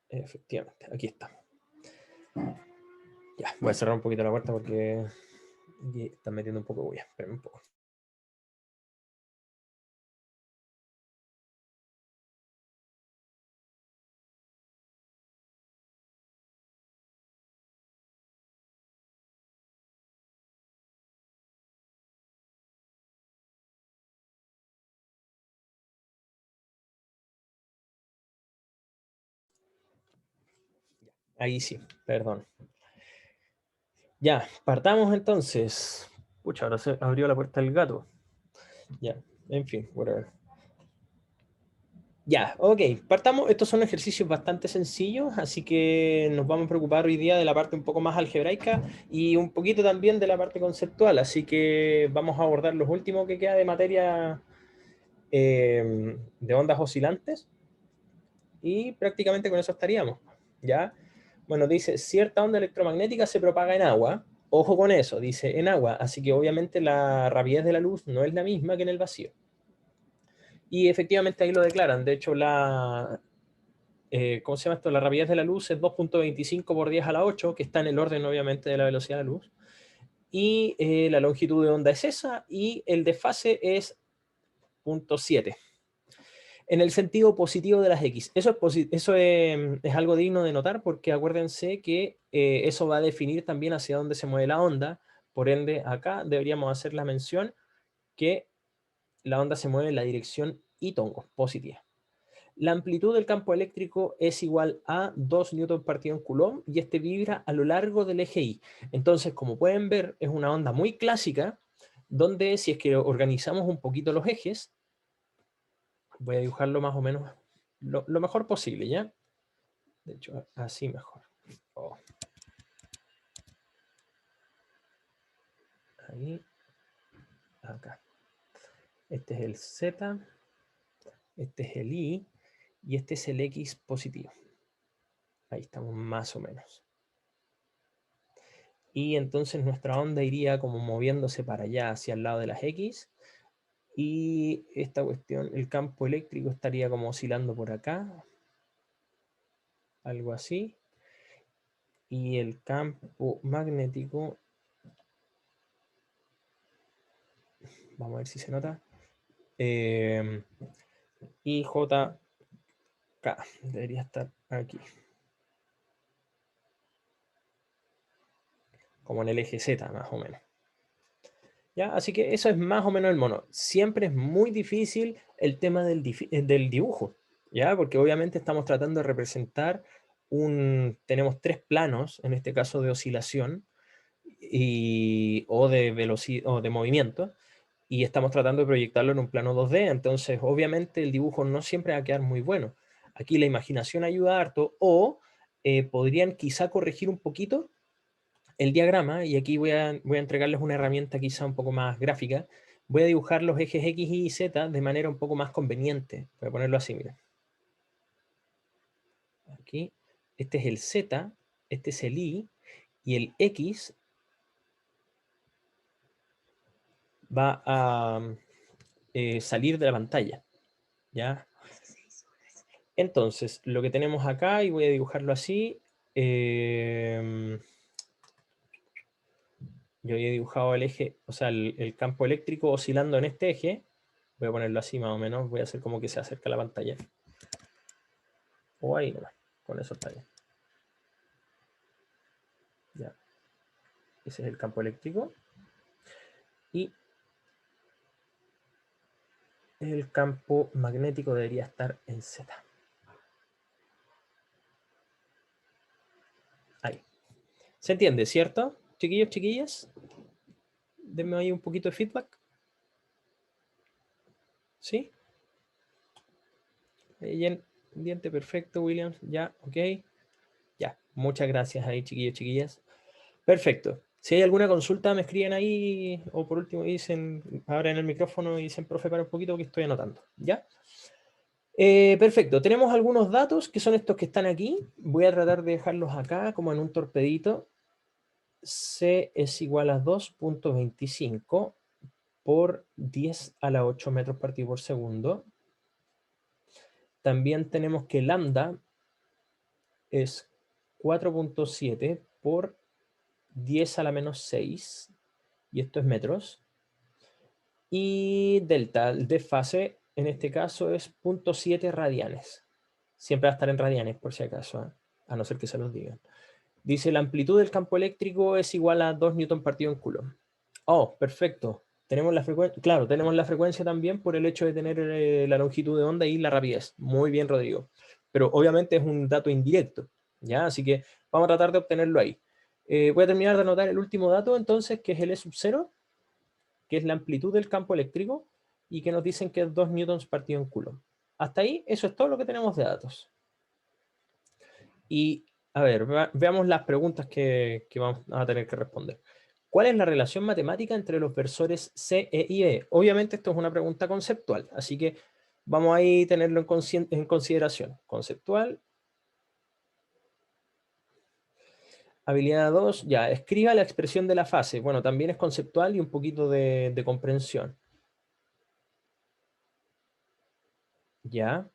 Efectivamente, aquí está. Ya, voy a cerrar un poquito la puerta porque aquí están metiendo un poco de bulla. Espérame un poco. Ahí sí, perdón. Ya, partamos entonces. Pucha, ahora se abrió la puerta del gato. Ya, en fin, whatever. Ya, ok, partamos. Estos son ejercicios bastante sencillos, así que nos vamos a preocupar hoy día de la parte un poco más algebraica y un poquito también de la parte conceptual, así que vamos a abordar los últimos que queda de materia de ondas oscilantes y prácticamente con eso estaríamos, ¿ya? Bueno, dice, cierta onda electromagnética se propaga en agua. Ojo con eso, dice en agua, así que obviamente la rapidez de la luz no es la misma que en el vacío. Y efectivamente ahí lo declaran, de hecho ¿cómo se llama esto? La rapidez de la luz es 2.25 por 10 a la 8, que está en el orden obviamente de la velocidad de la luz. Y la longitud de onda es esa y el desfase es 0.7. En el sentido positivo de las X. Eso es algo digno de notar porque acuérdense que eso va a definir también hacia dónde se mueve la onda. Por ende, acá deberíamos hacer la mención que la onda se mueve en la dirección y tongo, positiva. La amplitud del campo eléctrico es igual a 2 newton partido en coulomb y este vibra a lo largo del eje Y. Entonces, como pueden ver, es una onda muy clásica donde si es que organizamos un poquito los ejes, voy a dibujarlo más o menos lo mejor posible, ¿ya? De hecho, así mejor. Oh. Ahí, acá. Este es el Z, este es el Y y este es el X positivo. Ahí estamos más o menos. Y entonces nuestra onda iría como moviéndose para allá hacia el lado de las X. Y esta cuestión, el campo eléctrico estaría como oscilando por acá. Algo así. Y el campo magnético, vamos a ver si se nota. IJK debería estar aquí. Como en el eje Z, más o menos. ¿Ya? Así que eso es más o menos el mono. Siempre es muy difícil el tema del dibujo, ¿ya? Porque obviamente estamos tratando de representar tenemos tres planos, en este caso de oscilación, o de velocidad o de movimiento, y estamos tratando de proyectarlo en un plano 2D, entonces obviamente el dibujo no siempre va a quedar muy bueno. Aquí la imaginación ayuda harto, o podrían quizá corregir un poquito el diagrama, y aquí voy a entregarles una herramienta quizá un poco más gráfica. Voy a dibujar los ejes X y Z de manera un poco más conveniente. Voy a ponerlo así, mira. Aquí, este es el Z, este es el Y, y el X va a salir de la pantalla, ¿ya? Entonces, lo que tenemos acá, y voy a dibujarlo así, yo había dibujado el eje, o sea, el campo eléctrico oscilando en este eje. Voy a ponerlo así más o menos, voy a hacer como que se acerca a la pantalla. O ahí nomás, con eso está bien. Ya. Ese es el campo eléctrico. Y el campo magnético debería estar en Z. Ahí. ¿Se entiende, cierto? Chiquillos, chiquillas. Denme ahí un poquito de feedback. ¿Sí? Diente perfecto, Williams. Ya, ok. Ya, muchas gracias ahí, chiquillos, chiquillas. Perfecto. Si hay alguna consulta, me escriben ahí, o por último dicen, abren el micrófono y dicen, profe, para un poquito que estoy anotando. ¿Ya? Perfecto. Tenemos algunos datos que son estos que están aquí. Voy a tratar de dejarlos acá como en un torpedito. C es igual a 2.25 por 10 a la 8 metros partido por segundo. También tenemos que lambda es 4.7 por 10 a la menos 6, y esto es metros. Y delta, el desfase, en este caso es 0.7 radianes. Siempre va a estar en radianes, por si acaso, a no ser que se los digan. Dice, la amplitud del campo eléctrico es igual a 2 newton partido en coulomb. Oh, perfecto. Tenemos la frecuencia, claro, tenemos la frecuencia también por el hecho de tener la longitud de onda y la rapidez. Muy bien, Rodrigo. Pero obviamente es un dato indirecto, ¿ya? Así que vamos a tratar de obtenerlo ahí. Voy a terminar de anotar el último dato, entonces, que es el E sub 0, que es la amplitud del campo eléctrico, y que nos dicen que es 2 newtons partido en coulomb. Hasta ahí, eso es todo lo que tenemos de datos. Y, a ver, veamos las preguntas que vamos a tener que responder. ¿Cuál es la relación matemática entre los versores C, E y E? Obviamente esto es una pregunta conceptual, así que vamos a ahí tenerlo en consideración. Conceptual. Habilidad 2, ya, escriba la expresión de la fase. Bueno, también es conceptual y un poquito de comprensión. Ya.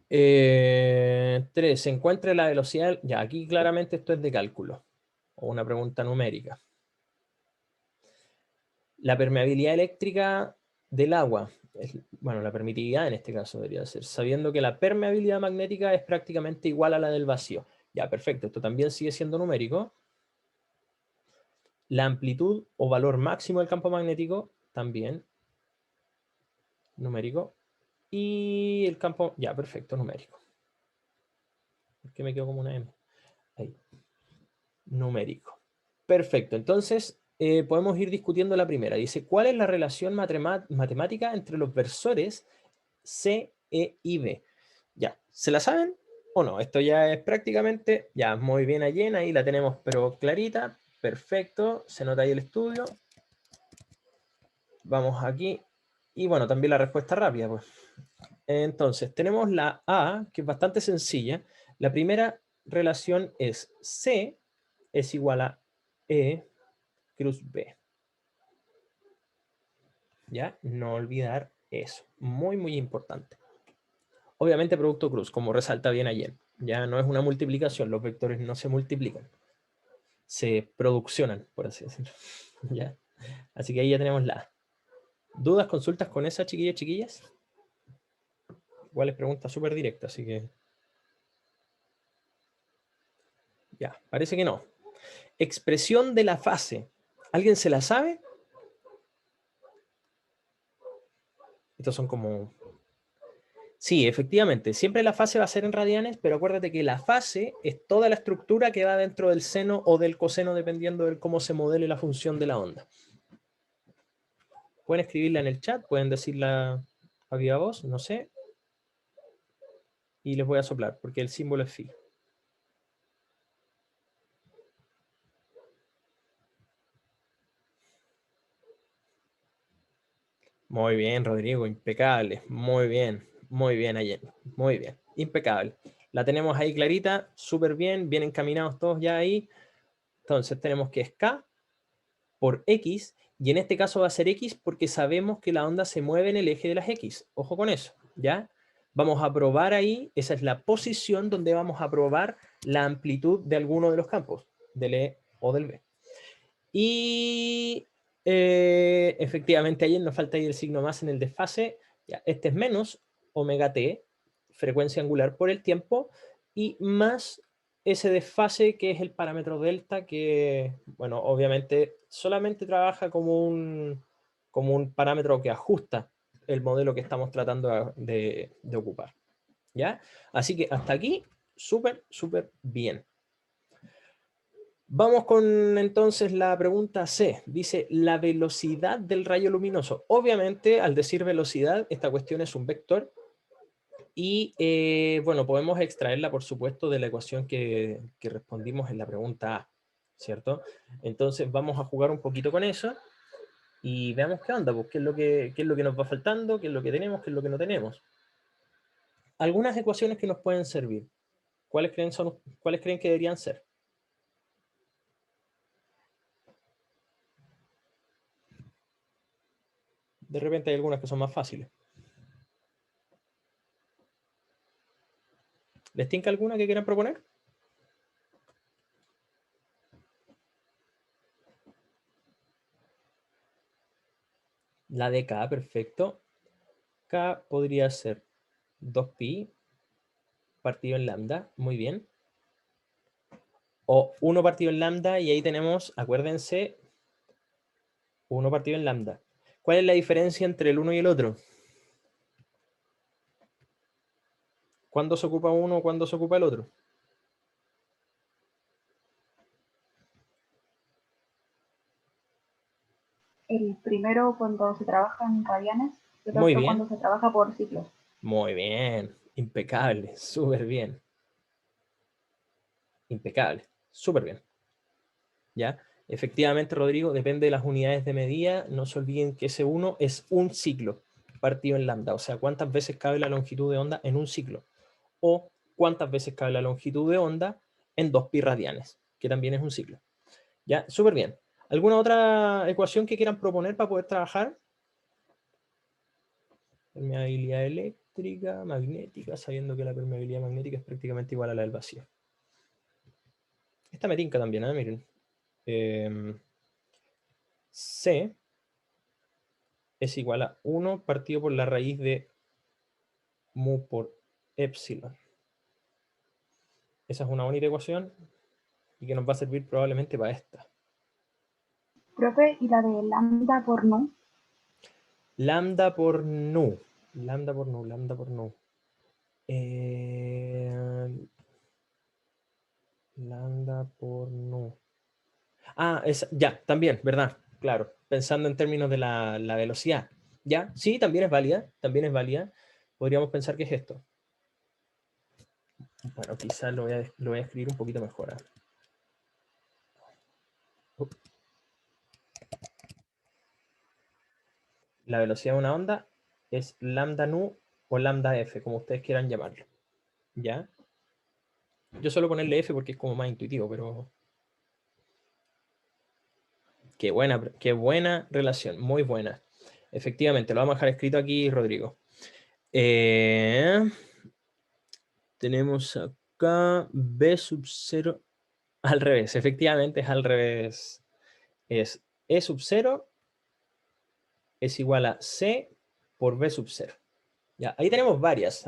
3, se encuentra la velocidad. Ya, aquí claramente esto es de cálculo, o una pregunta numérica. La permeabilidad eléctrica del agua, bueno, la permitividad en este caso debería ser, sabiendo que la permeabilidad magnética es prácticamente igual a la del vacío. Ya, perfecto, esto también sigue siendo numérico. La amplitud o valor máximo del campo magnético, también numérico. Y el campo, ya, perfecto, numérico. ¿Por qué me quedo como una M? Ahí, numérico. Perfecto, entonces podemos ir discutiendo la primera. Dice, ¿cuál es la relación matemática entre los versores C, E y B? Ya, ¿se la saben o no? Esto ya es prácticamente, ya, muy bien llena, ahí la tenemos pero clarita, perfecto, se nota ahí el estudio. Vamos aquí, y bueno, también la respuesta rápida, pues. Entonces, tenemos la A, que es bastante sencilla. La primera relación es C es igual a E cruz B. ¿Ya? No olvidar eso. Muy, muy importante. Obviamente producto cruz, como resalta bien ayer. Ya no es una multiplicación, los vectores no se multiplican. Se produccionan, por así decirlo. ¿Ya? Así que ahí ya tenemos la A. ¿Dudas, consultas con esa, chiquillas, chiquillas? Igual es pregunta súper directa, así que... Ya, parece que no. Expresión de la fase. ¿Alguien se la sabe? Estos son como... Sí, efectivamente. Siempre la fase va a ser en radianes, pero acuérdate que la fase es toda la estructura que va dentro del seno o del coseno, dependiendo de cómo se modele la función de la onda. Pueden escribirla en el chat, pueden decirla a viva voz, no sé. Y les voy a soplar, porque el símbolo es phi. Muy bien, Rodrigo, impecable. Muy bien, Allen. Muy bien, impecable. La tenemos ahí clarita, súper bien, bien encaminados todos ya ahí. Entonces tenemos que es K por X, y en este caso va a ser X porque sabemos que la onda se mueve en el eje de las X. Ojo con eso, ¿ya? Vamos a probar ahí, esa es la posición donde vamos a probar la amplitud de alguno de los campos, del E o del B. Y efectivamente ahí nos falta ahí el signo más en el desfase. Ya, este es menos omega t, frecuencia angular por el tiempo, y más ese desfase que es el parámetro delta, que, bueno, obviamente solamente trabaja como un parámetro que ajusta el modelo que estamos tratando de ocupar. ¿Ya? Así que hasta aquí, súper, súper bien. Vamos con entonces la pregunta C. Dice, la velocidad del rayo luminoso. Obviamente, al decir velocidad, esta cuestión es un vector. Y, bueno, podemos extraerla, por supuesto, de la ecuación que respondimos en la pregunta A, ¿cierto? Entonces, vamos a jugar un poquito con eso y veamos qué onda, pues, qué es lo que nos va faltando, qué es lo que tenemos, qué es lo que no tenemos. Algunas ecuaciones que nos pueden servir. ¿Cuáles creen que deberían ser? De repente hay algunas que son más fáciles. ¿Les tinca alguna que quieran proponer? La de K, perfecto. K podría ser 2pi partido en lambda, muy bien. O 1 partido en lambda, y ahí tenemos, acuérdense, 1 partido en lambda. ¿Cuál es la diferencia entre el uno y el otro? ¿Cuándo se ocupa uno o cuándo se ocupa el otro? El primero cuando se trabaja en radianes, el Muy otro cuando bien, se trabaja por ciclos. muy bien, impecable, súper bien. Impecable, súper bien. ¿Ya? Efectivamente, Rodrigo, depende de las unidades de medida. No se olviden que ese 1 es un ciclo partido en lambda. O sea, cuántas veces cabe la longitud de onda en un ciclo. O cuántas veces cabe la longitud de onda en 2pi radianes, que también es un ciclo. ¿Ya? Súper bien. ¿Alguna otra ecuación que quieran proponer para poder trabajar? Permeabilidad eléctrica, magnética, sabiendo que la permeabilidad magnética es prácticamente igual a la del vacío. Esta me tinca también, ¿eh? Miren. C es igual a 1 partido por la raíz de mu por epsilon. Esa es una única ecuación y que nos va a servir probablemente para esta. Profe, ¿y la de lambda por nu? Lambda por nu. Lambda por nu, lambda por nu. Lambda por nu. Ah, ya, también, ¿verdad? Claro, pensando en términos de la velocidad. ¿Ya? Sí, también es válida, también es válida. Podríamos pensar que es esto. Bueno, quizás lo voy a escribir un poquito mejor. La velocidad de una onda es lambda nu o lambda f, como ustedes quieran llamarlo. ¿Ya? Yo suelo ponerle f porque es como más intuitivo, pero qué buena relación, muy buena. Efectivamente, lo vamos a dejar escrito aquí, Rodrigo. Tenemos acá B sub 0 al revés, efectivamente es al revés. Es E sub 0 es igual a C por B sub 0. Ya, ahí tenemos varias.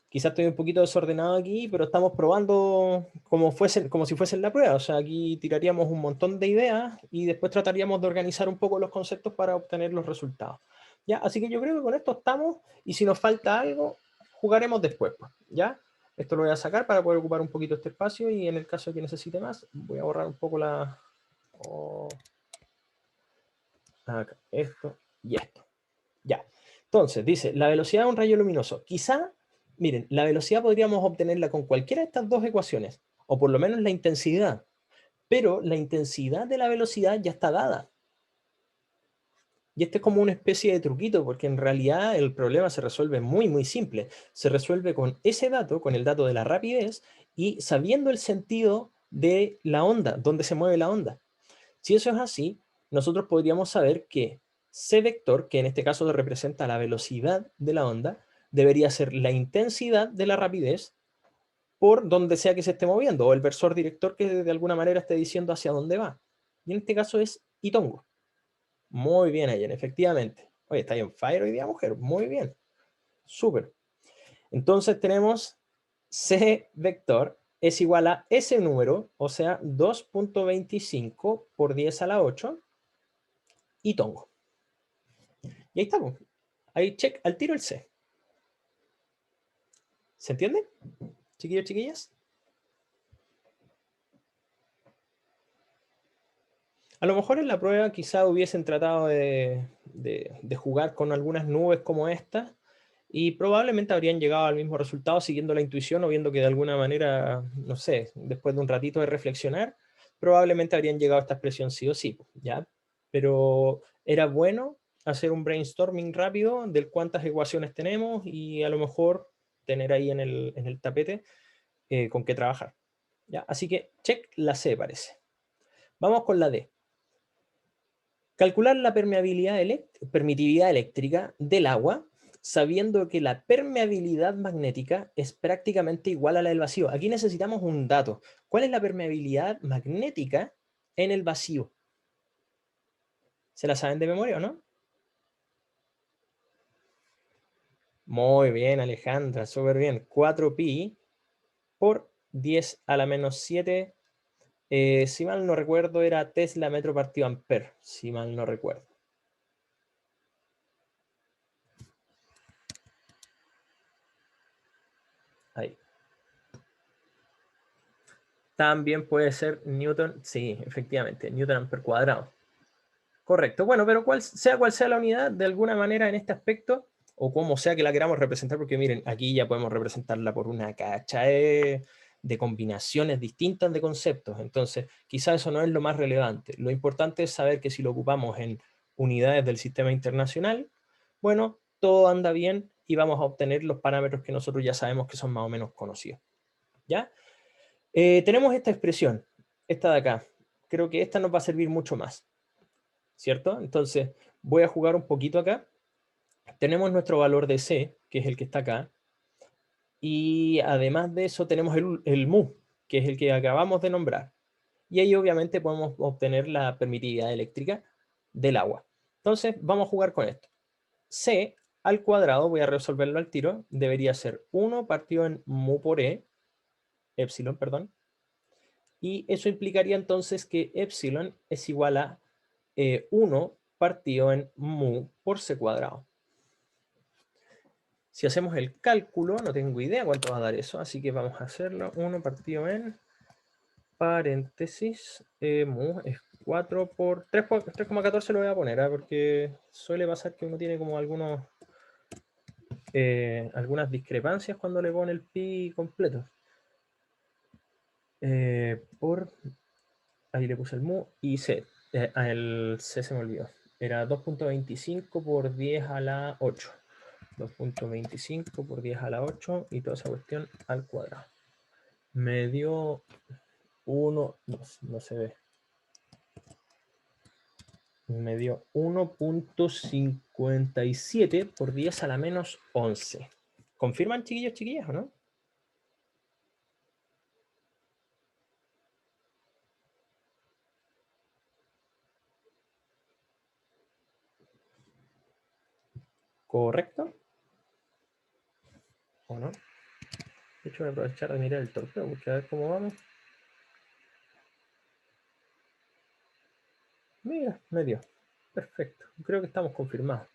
Quizás estoy un poquito desordenado aquí, pero estamos probando como si fuesen la prueba. O sea, aquí tiraríamos un montón de ideas y después trataríamos de organizar un poco los conceptos para obtener los resultados. ¿Ya? Así que yo creo que con esto estamos, y si nos falta algo, jugaremos después. ¿Ya? Esto lo voy a sacar para poder ocupar un poquito este espacio, y en el caso de que necesite más, voy a borrar un poco acá, esto y esto. Ya. Entonces, dice, la velocidad de un rayo luminoso. Quizá, miren, la velocidad podríamos obtenerla con cualquiera de estas dos ecuaciones, o por lo menos la intensidad. Pero la intensidad de la velocidad ya está dada. Y este es como una especie de truquito, porque en realidad el problema se resuelve muy, muy simple. Se resuelve con ese dato, con el dato de la rapidez, y sabiendo el sentido de la onda, dónde se mueve la onda. Si eso es así, nosotros podríamos saber que c vector, que en este caso representa la velocidad de la onda, debería ser la intensidad de la rapidez por donde sea que se esté moviendo, o el versor director que de alguna manera esté diciendo hacia dónde va. Y en este caso es Itongo. Muy bien, Ayen, efectivamente. Oye, está ahí en fire hoy día, mujer. Muy bien. Súper. Entonces tenemos c vector es igual a ese número, o sea, 2.25 por 10 a la 8, y tongo. Y ahí estamos. Ahí check al tiro el C. ¿Se entiende? Chiquillos, chiquillas. A lo mejor en la prueba quizá hubiesen tratado de jugar con algunas nubes como esta, y probablemente habrían llegado al mismo resultado siguiendo la intuición, o viendo que de alguna manera, no sé, después de un ratito de reflexionar, probablemente habrían llegado a esta expresión sí o sí, ¿ya? Pero era bueno hacer un brainstorming rápido de cuántas ecuaciones tenemos, y a lo mejor tener ahí en el tapete con qué trabajar. ¿Ya? Así que check la C, parece. Vamos con la D. Calcular la permitividad eléctrica del agua sabiendo que la permeabilidad magnética es prácticamente igual a la del vacío. Aquí necesitamos un dato. ¿Cuál es la permeabilidad magnética en el vacío? ¿Se la saben de memoria o no? Muy bien, Alejandra, súper bien. 4pi por 10 a la menos 7. Si mal no recuerdo, era Tesla metro partido amper, si mal no recuerdo. Ahí. También puede ser Newton, sí, efectivamente, Newton amper cuadrado. Correcto. Bueno, pero cual sea la unidad, de alguna manera en este aspecto, o como sea que la queramos representar, porque miren, aquí ya podemos representarla por una cacha de combinaciones distintas de conceptos. Entonces, quizás eso no es lo más relevante. Lo importante es saber que si lo ocupamos en unidades del sistema internacional, bueno, todo anda bien y vamos a obtener los parámetros que nosotros ya sabemos que son más o menos conocidos. ¿Ya? Tenemos esta expresión, esta de acá. Creo que esta nos va a servir mucho más, ¿cierto? Entonces, voy a jugar un poquito acá. Tenemos nuestro valor de C, que es el que está acá. Y además de eso tenemos el mu, que es el que acabamos de nombrar. Y ahí obviamente podemos obtener la permitividad eléctrica del agua. Entonces, vamos a jugar con esto. C al cuadrado, voy a resolverlo al tiro, debería ser 1 partido en mu por epsilon, perdón. Y eso implicaría entonces que epsilon es igual a 1 partido en mu por c cuadrado. Si hacemos el cálculo, no tengo idea cuánto va a dar eso, así que vamos a hacerlo. 1 partido en paréntesis, mu es 4 por 3,14 lo voy a poner, porque suele pasar que uno tiene como algunas discrepancias cuando le pone el pi completo. Ahí le puse el mu y c. El c se me olvidó. Era 2.25 por 10 a la 8. 2.25 por 10 a la 8 y toda esa cuestión al cuadrado. Me dio 1, no se ve. Me dio 1.57 por 10 a la menos 11. ¿Confirman, chiquillos, chiquillas, o no? ¿Correcto? ¿O no? De hecho, voy a aprovechar de mirar el torpeo, porque a ver cómo vamos. Mira, me dio. Perfecto. Creo que estamos confirmados.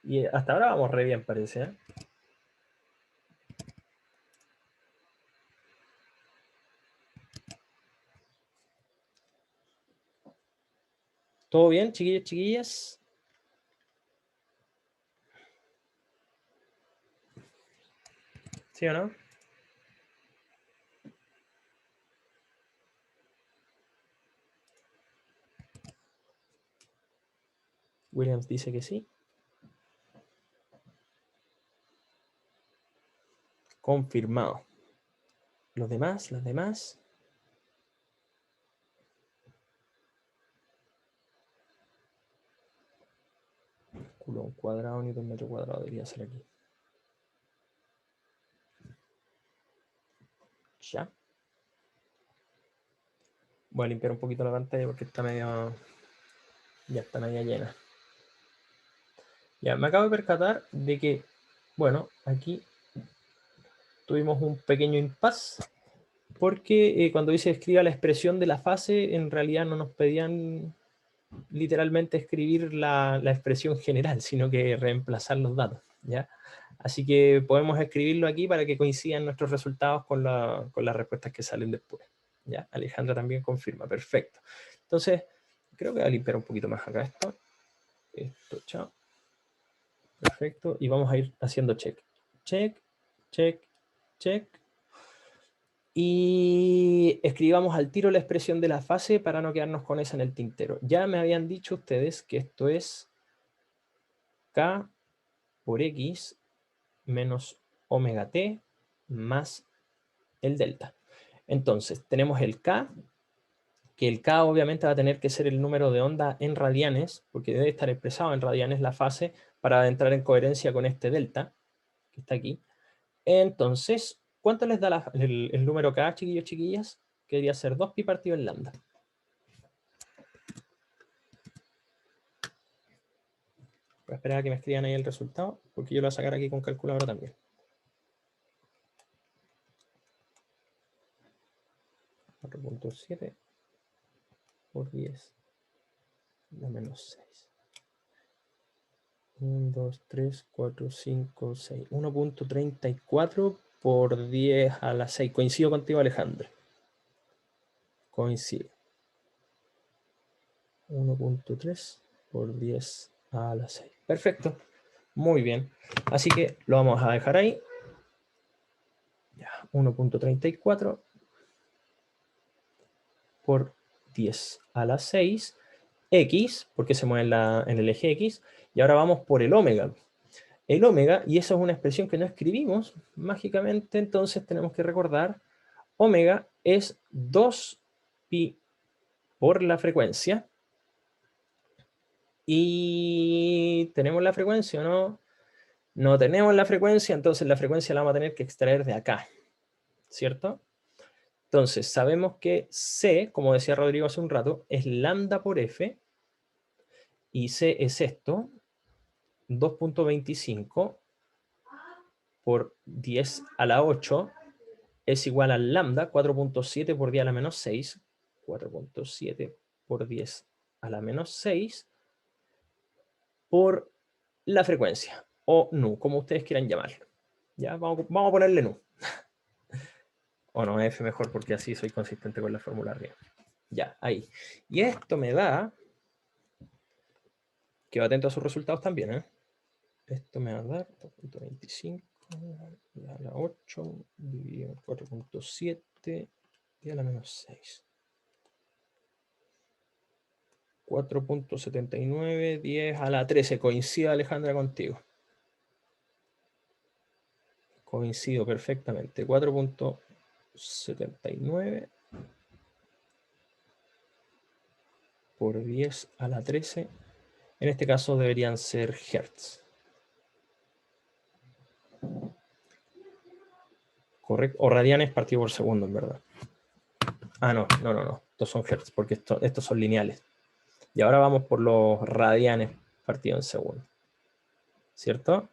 Y hasta ahora vamos re bien, parece, ¿eh? ¿Todo bien, chiquillos, chiquillas? ¿Sí o no? Williams dice que sí. Confirmado. Los demás, las demás. Coulomb cuadrado, newton metro cuadrado debería ser aquí. Ya. Voy a limpiar un poquito la pantalla porque está medio... Ya está media llena. Ya, me acabo de percatar de que, bueno, aquí tuvimos un pequeño impasse porque cuando dice escriba la expresión de la fase, en realidad no nos pedían literalmente escribir la expresión general, sino que reemplazar los datos, ¿ya? Así que podemos escribirlo aquí para que coincidan nuestros resultados con las respuestas que salen después, ¿ya? Alejandra también confirma, perfecto. Entonces, creo que voy a limpiar un poquito más acá esto. Esto, chao. Perfecto, y vamos a ir haciendo check. Check, check, check. Y escribamos al tiro la expresión de la fase para no quedarnos con esa en el tintero. Ya me habían dicho ustedes que esto es K por X menos omega T más el delta. Entonces, tenemos el K, que el K obviamente va a tener que ser el número de onda en radianes, porque debe estar expresado en radianes la fase, para entrar en coherencia con este delta, que está aquí. Entonces, ¿cuánto les da el número K, chiquillos, chiquillas? Que debería ser 2pi partido en lambda. Voy a esperar a que me escriban ahí el resultado, porque yo lo voy a sacar aquí con calculadora también. .7 por 10 a menos 6. 1, 2, 3, 4, 5, 6. 1.34 por 10 a la 6. Coincido contigo, Alejandro. Coincido. 1.3 por 10 a la 6. Perfecto. Muy bien. Así que lo vamos a dejar ahí. 1.34 por 10 a la 6. X, porque se mueve en el eje X. Y ahora vamos por el ómega. El ómega, y esa es una expresión que no escribimos mágicamente, entonces tenemos que recordar, ómega es 2pi por la frecuencia. Y ¿tenemos la frecuencia o no? No tenemos la frecuencia, entonces la frecuencia la vamos a tener que extraer de acá, ¿cierto? Entonces sabemos que C, como decía Rodrigo hace un rato, es lambda por F, y C es esto, 2.25 por 10 a la 8 es igual al lambda, 4.7 por 10 a la menos 6, 4.7 por 10 a la menos 6, por la frecuencia, o nu, como ustedes quieran llamarlo. Ya, vamos a ponerle nu. O no, F mejor, porque así soy consistente con la fórmula arriba. Ya, ahí. Y esto me da, quedo atento a sus resultados también, ¿eh? Esto me va a dar 2.25 a la 8 dividido por 4.7 y a la menos 6. 4.79, 10 a la 13. Coincido, Alejandra, contigo. Coincido perfectamente. 4.79 por 10 a la 13. En este caso deberían ser hertz. Correcto. O radianes partido por segundo, en verdad. Ah, no. Estos son hertz, porque estos son lineales. Y ahora vamos por los radianes partido en segundo. ¿Cierto?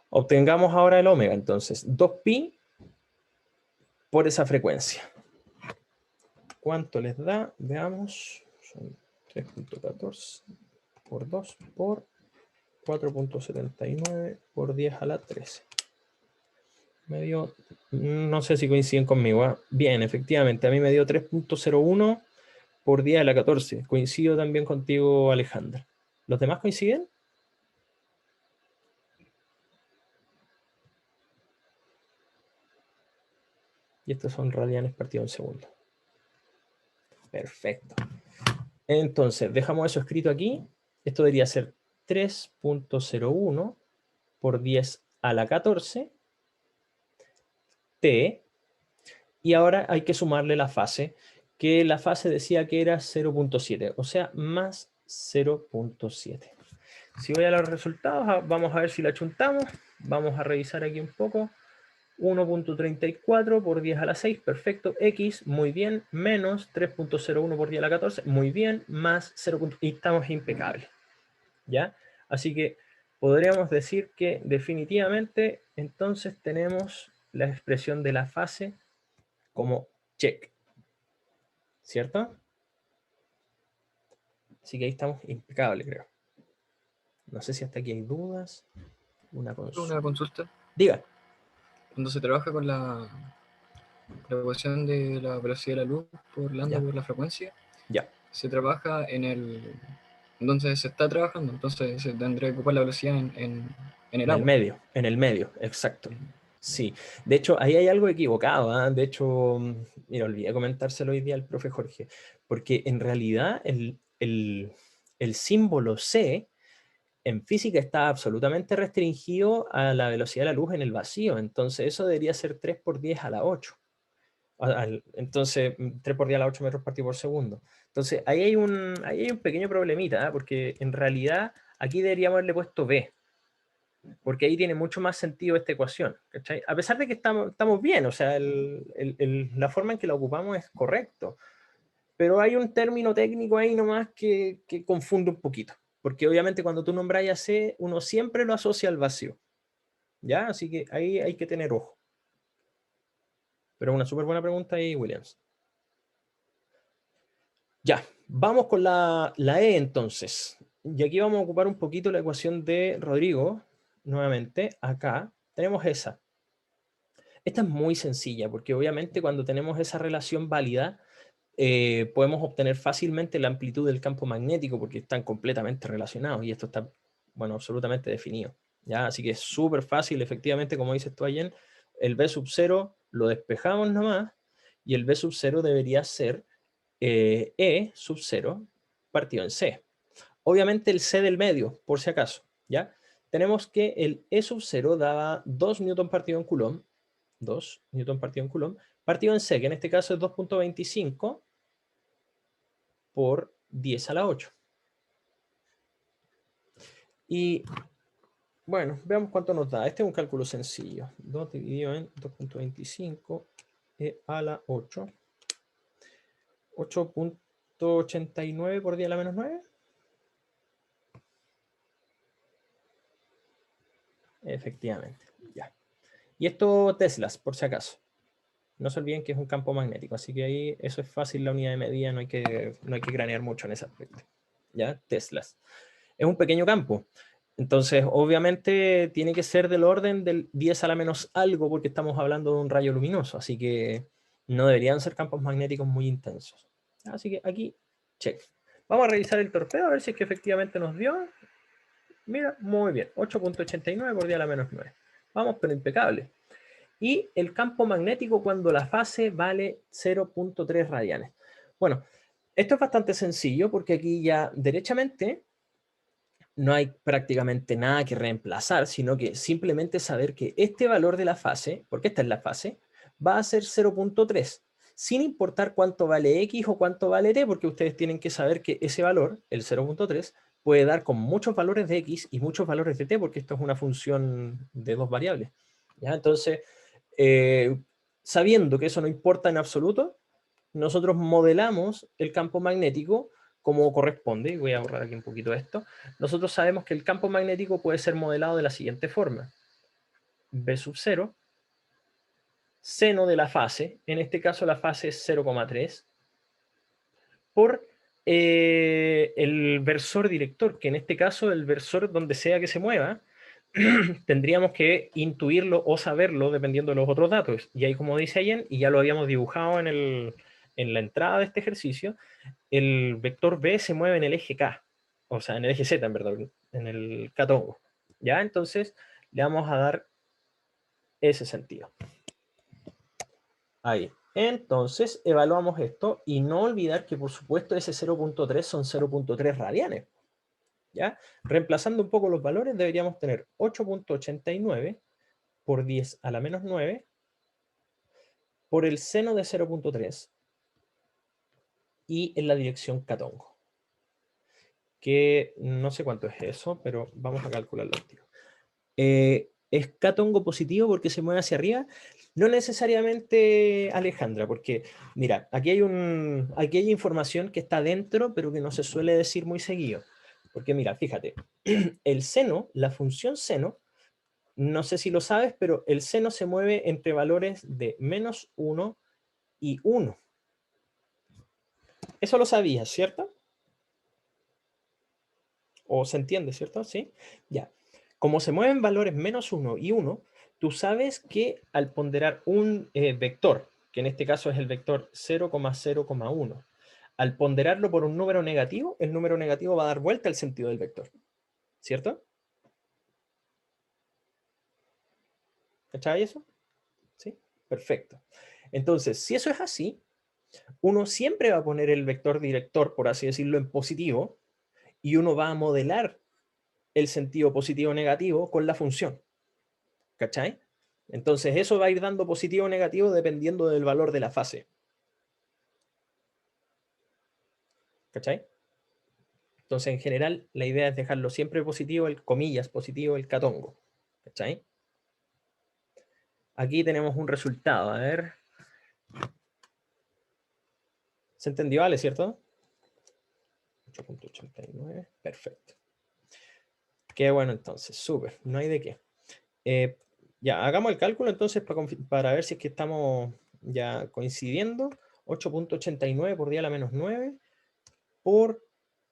Obtengamos ahora el ómega, entonces. 2pi por esa frecuencia. ¿Cuánto les da? Veamos. Son 3.14 por 2 por 4.79 por 10 a la 13. Me dio, no sé si coinciden conmigo, ¿eh? Bien, efectivamente, a mí me dio 3.01 por 10 a la 14. Coincido también contigo, Alejandra. ¿Los demás coinciden? Y estos son radianes partido en segundo. Perfecto. Entonces, dejamos eso escrito aquí. Esto debería ser 3.01 por 10 a la 14 T. Y ahora hay que sumarle la fase, que la fase decía que era 0.7, o sea, más 0.7. Si voy a los resultados, vamos a ver si la chuntamos. Vamos a revisar aquí un poco. 1.34 por 10 a la 6, perfecto. X, muy bien. Menos 3.01 por 10 a la 14, muy bien. Más 0. Y estamos impecables. ¿Ya? Así que podríamos decir que definitivamente entonces tenemos la expresión de la fase como check. ¿Cierto? Así que ahí estamos impecables, creo. No sé si hasta aquí hay dudas. Una consulta. Diga. Cuando se trabaja con la ecuación de la velocidad de la luz por lambda por la frecuencia, se trabaja en el... Entonces se está trabajando, entonces se tendría que ocupar la velocidad en el agua. En el medio, exacto. Sí, de hecho, ahí hay algo equivocado, ¿eh? De hecho, mira, olvidé comentárselo hoy día al profe Jorge, porque en realidad el símbolo C en física está absolutamente restringido a la velocidad de la luz en el vacío, entonces eso debería ser 3 por 10 a la 8. Entonces, 3 por 10 a la 8 metros partido por segundo. Entonces, ahí hay un pequeño problemita, ¿eh? Porque en realidad aquí deberíamos haberle puesto B, porque ahí tiene mucho más sentido esta ecuación, ¿cachai? A pesar de que estamos bien, o sea, la forma en que la ocupamos es correcto, pero hay un término técnico ahí nomás que confunde un poquito, porque obviamente cuando tú nombras a C, uno siempre lo asocia al vacío, ¿ya? Así que ahí hay que tener ojo. Pero una súper buena pregunta ahí, Williams. Ya, vamos con la E entonces. Y aquí vamos a ocupar un poquito la ecuación de Rodrigo, nuevamente. Acá tenemos esa. Esta es muy sencilla, porque obviamente cuando tenemos esa relación válida, podemos obtener fácilmente la amplitud del campo magnético, porque están completamente relacionados, y esto está, bueno, absolutamente definido, ¿ya? Así que es súper fácil, efectivamente, como dices tú, Allen, el B sub 0 lo despejamos nomás, y el B sub 0 debería ser E sub 0 partido en C. Obviamente el C del medio, por si acaso, ¿ya? Tenemos que el E sub 0 daba 2 newton partido en Coulomb, 2 newton partido en Coulomb, partido en C, que en este caso es 2.25 por 10 a la 8. Y bueno, veamos cuánto nos da. Este es un cálculo sencillo. 2 dividido en 2.25 a la 8. 8.89 por 10 a la menos 9. Efectivamente, ya. Y esto teslas, por si acaso. No se olviden que es un campo magnético, así que ahí eso es fácil la unidad de medida, no hay que cranear mucho en ese aspecto. ¿Ya? Teslas. Es un pequeño campo. Entonces, obviamente, tiene que ser del orden del 10 a la menos algo, porque estamos hablando de un rayo luminoso, así que no deberían ser campos magnéticos muy intensos. Así que aquí, check. Vamos a revisar el torpedo, a ver si es que efectivamente nos dio. Mira, muy bien, 8.89 por 10 a la menos 9. Vamos, pero impecable. Y el campo magnético cuando la fase vale 0.3 radianes. Bueno, esto es bastante sencillo porque aquí ya derechamente no hay prácticamente nada que reemplazar, sino que simplemente saber que este valor de la fase, porque esta es la fase, va a ser 0.3, sin importar cuánto vale X o cuánto vale T, porque ustedes tienen que saber que ese valor, el 0.3, puede dar con muchos valores de X y muchos valores de T, porque esto es una función de dos variables. ¿Ya? Entonces, sabiendo que eso no importa en absoluto, nosotros modelamos el campo magnético como corresponde, y voy a borrar aquí un poquito esto. Nosotros sabemos que el campo magnético puede ser modelado de la siguiente forma. B sub 0, seno de la fase, en este caso la fase es 0,3, por el versor director, que en este caso el versor donde sea que se mueva, tendríamos que intuirlo o saberlo dependiendo de los otros datos. Y ahí, como dice Allen, y ya lo habíamos dibujado en la entrada de este ejercicio, el vector B se mueve en el eje K, o sea, en el eje Z, en verdad, en el K-tongo. ¿Ya? Entonces, le vamos a dar ese sentido. Ahí. Entonces, evaluamos esto y no olvidar que, por supuesto, ese 0.3 son 0.3 radianes. ¿Ya? Reemplazando un poco los valores, deberíamos tener 8.89 por 10 a la menos 9 por el seno de 0.3 y en la dirección K-tongo. Que no sé cuánto es eso, pero vamos a calcularlo al tiro. ¿Es K-tongo positivo porque se mueve hacia arriba? No necesariamente, Alejandra, porque mira, aquí hay información que está dentro, pero que no se suele decir muy seguido. Porque mira, fíjate, el seno, la función seno, no sé si lo sabes, pero el seno se mueve entre valores de -1 y 1. Eso lo sabías, ¿cierto? ¿O se entiende, cierto? ¿Sí? Ya. Como se mueven valores -1 y 1, tú sabes que al ponderar un vector, que en este caso es el vector 0,0,1, al ponderarlo por un número negativo, el número negativo va a dar vuelta al sentido del vector. ¿Cierto? ¿Cachai eso? ¿Sí? Perfecto. Entonces, si eso es así, uno siempre va a poner el vector director, por así decirlo, en positivo, y uno va a modelar el sentido positivo o negativo con la función. ¿Cachai? Entonces eso va a ir dando positivo o negativo dependiendo del valor de la fase. ¿Cachai? Entonces, en general, la idea es dejarlo siempre positivo, el comillas positivo, el catongo. ¿Cachai? Aquí tenemos un resultado. A ver. ¿Se entendió, Ale, cierto? 8.89. Perfecto. Qué bueno, entonces. Súper. No hay de qué. Ya, hagamos el cálculo entonces para ver si es que estamos ya coincidiendo. 8.89 por 10 a la menos 9 por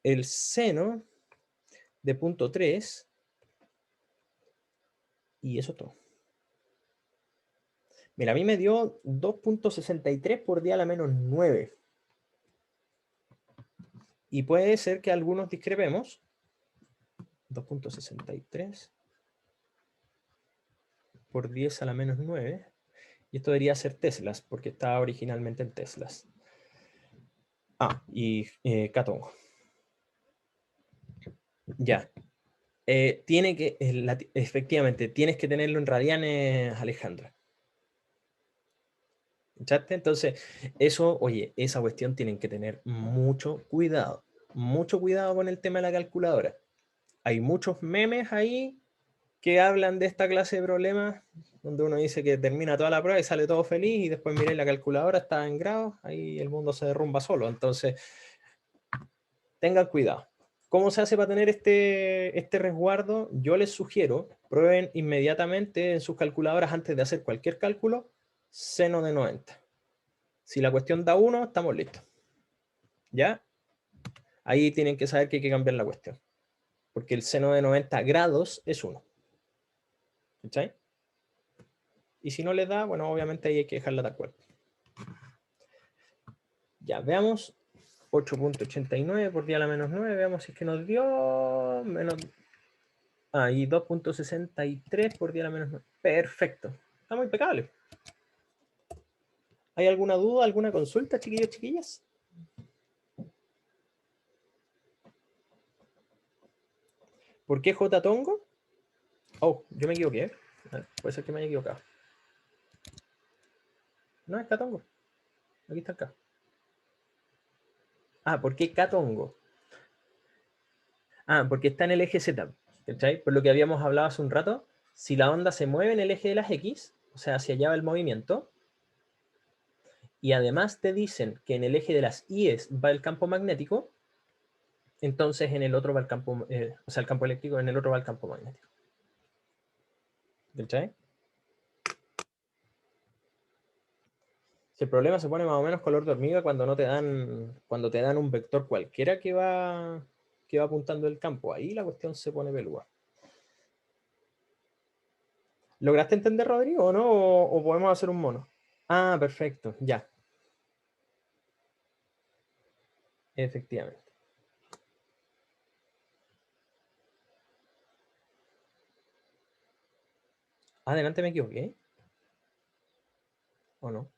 el seno de 0.3 y eso es todo. Mira, a mí me dio 2.63 por 10 a la menos 9. Y puede ser que algunos discrepemos. 2.63 por 10 a la menos 9. Y esto debería ser teslas, porque estaba originalmente en teslas. Ah, y catongo. Ya. Efectivamente, tienes que tenerlo en radianes, Alejandra. ¿Escuchaste? Entonces, eso, oye, esa cuestión tienen que tener mucho cuidado. Mucho cuidado con el tema de la calculadora. Hay muchos memes ahí que hablan de esta clase de problemas, donde uno dice que termina toda la prueba y sale todo feliz, y después miren la calculadora, está en grados, ahí el mundo se derrumba solo. Entonces, tengan cuidado. ¿Cómo se hace para tener este resguardo? Yo les sugiero, prueben inmediatamente en sus calculadoras antes de hacer cualquier cálculo, seno de 90. Si la cuestión da 1, estamos listos. ¿Ya? Ahí tienen que saber que hay que cambiar la cuestión. Porque el seno de 90 grados es 1. ¿Escucháis? Y si no les da, bueno, obviamente ahí hay que dejarla tal cual. Ya, veamos. 8.89 por 10 a la menos 9. Veamos si es que nos dio menos... Ah, y 2.63 por 10 a la menos 9. Perfecto. Estamos impecables. ¿Hay alguna duda, alguna consulta, chiquillos, chiquillas? ¿Por qué J tongo? Oh, yo me equivoqué. Puede ser que me haya equivocado. No, es Catongo. Aquí está el K. Ah, ¿por qué Catongo? Ah, porque está en el eje Z. ¿Cachai? Por lo que habíamos hablado hace un rato, si la onda se mueve en el eje de las X, o sea, hacia allá va el movimiento, y además te dicen que en el eje de las Y va el campo magnético, entonces en el otro va el campo, o sea, el campo eléctrico, en el otro va el campo magnético. ¿Cachai? Si el problema se pone más o menos color de hormiga cuando no te dan un vector cualquiera que va apuntando el campo, ahí la cuestión se pone pelúa. ¿Lograste entender, Rodrigo, o no? ¿O podemos hacer un mono? Ah, perfecto, ya. Efectivamente. Adelante, me equivoqué. ¿O no?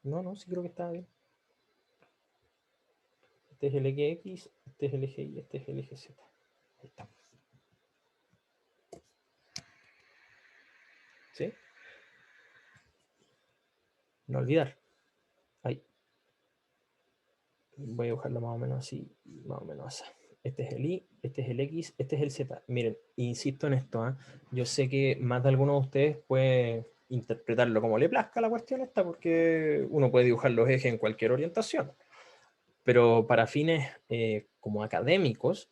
No, sí creo que estaba bien. Este es el eje X, este es el eje Y, este es el eje Z. Ahí está. ¿Sí? No olvidar. Ahí. Voy a dibujarlo más o menos así, más o menos así. Este es el Y, este es el X, este es el Z. Miren, insisto en esto, ¿eh? Yo sé que más de alguno de ustedes puede interpretarlo como le plazca la cuestión esta, porque uno puede dibujar los ejes en cualquier orientación. Pero para fines como académicos,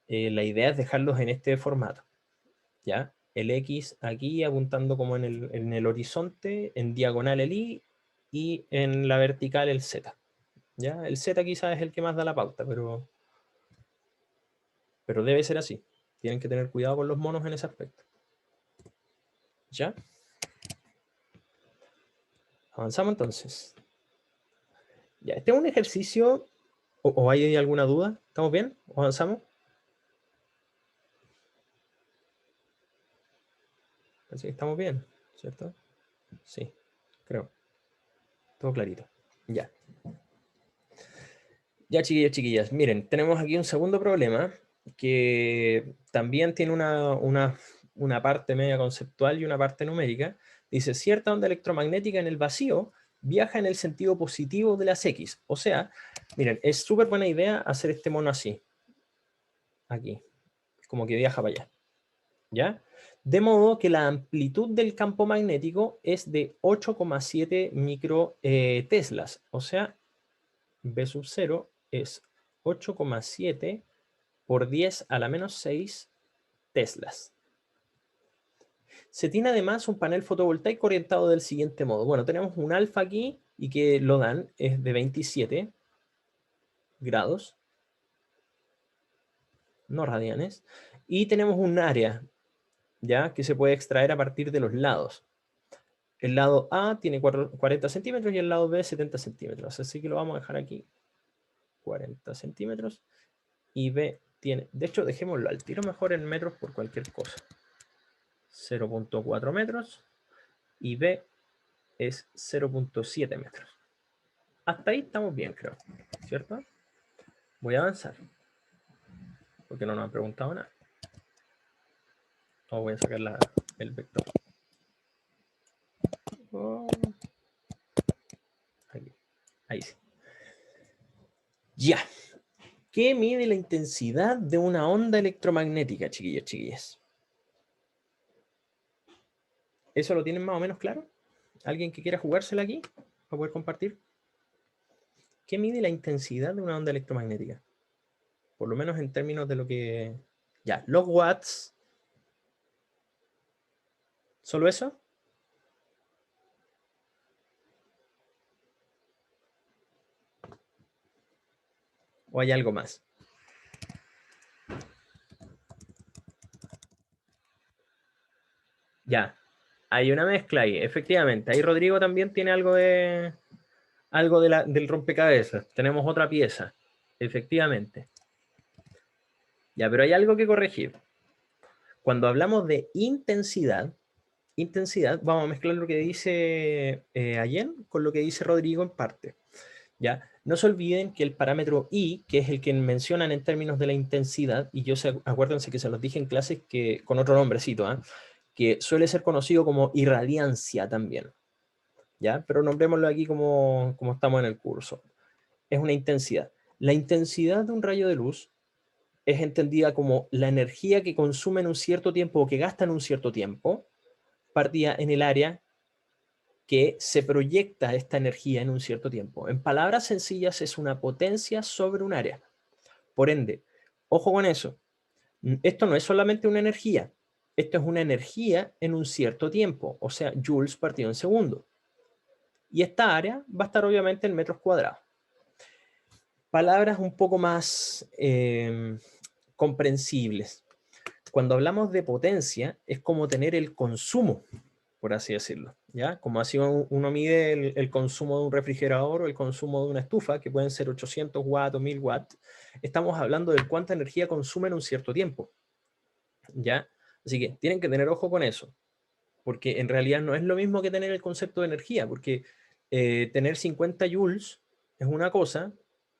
la idea es dejarlos en este formato. ¿Ya? El X aquí apuntando como en el horizonte, en diagonal el Y y en la vertical el Z. ¿Ya? El Z quizás es el que más da la pauta, pero debe ser así. Tienen que tener cuidado con los monos en ese aspecto. ¿Ya? Avanzamos entonces. Ya, este es un ejercicio, o hay alguna duda. ¿Estamos bien? ¿O avanzamos? Así que estamos bien, ¿cierto? Sí, creo. Todo clarito. Ya. Ya, chiquillos, chiquillas. Miren, tenemos aquí un segundo problema que también tiene una parte media conceptual y una parte numérica. Dice, cierta onda electromagnética en el vacío viaja en el sentido positivo de las X. O sea, Miren, es súper buena idea hacer este mono así. Aquí. Como que viaja para allá. ¿Ya? De modo que la amplitud del campo magnético es de 8,7 micro teslas. O sea, B sub 0 es 8,7 por 10 a la menos 6 teslas. Se tiene además un panel fotovoltaico orientado del siguiente modo. Bueno, tenemos un alfa aquí y que lo dan, es de 27 grados, no radianes. Y tenemos un área, ya, que se puede extraer a partir de los lados. El lado A tiene 40 centímetros y el lado B 70 centímetros. Así que lo vamos a dejar aquí. 40 centímetros. Y B tiene... De hecho, dejémoslo al tiro mejor en metros por cualquier cosa. 0,4 metros. Y B es 0,7 metros. Hasta ahí estamos bien, creo. ¿Cierto? Voy a avanzar. Porque no nos han preguntado nada. O voy a sacar el vector. Oh. Aquí. Ahí sí. Ya. ¿Qué mide la intensidad de una onda electromagnética, chiquillos, chiquillas? ¿Eso lo tienen más o menos claro? ¿Alguien que quiera jugársela aquí para poder compartir? ¿Qué mide la intensidad de una onda electromagnética? Por lo menos en términos de lo que... Ya, los watts. ¿Solo eso? ¿O hay algo más? Ya, hay una mezcla ahí, efectivamente. Ahí Rodrigo también tiene algo del rompecabezas. Tenemos otra pieza, efectivamente. Ya, pero hay algo que corregir. Cuando hablamos de intensidad, vamos a mezclar lo que dice Allen con lo que dice Rodrigo en parte. ¿Ya? No se olviden que el parámetro I, que es el que mencionan en términos de la intensidad, y acuérdense que se los dije en clases que, con otro nombrecito, que suele ser conocido como irradiancia también. ¿Ya? Pero nombrémoslo aquí como estamos en el curso. Es una intensidad. La intensidad de un rayo de luz es entendida como la energía que consume en un cierto tiempo o que gasta en un cierto tiempo, partida en el área que se proyecta esta energía en un cierto tiempo. En palabras sencillas, es una potencia sobre un área. Por ende, ojo con eso. Esto no es solamente una energía. Esto es una energía en un cierto tiempo, o sea, joules partido en segundo. Y esta área va a estar obviamente en metros cuadrados. Palabras un poco más comprensibles. Cuando hablamos de potencia, es como tener el consumo, por así decirlo, ¿ya? Como así uno mide el consumo de un refrigerador o el consumo de una estufa, que pueden ser 800 watts o 1000 watts, estamos hablando de cuánta energía consume en un cierto tiempo, ¿ya? Así que tienen que tener ojo con eso, porque en realidad no es lo mismo que tener el concepto de energía, porque tener 50 joules es una cosa,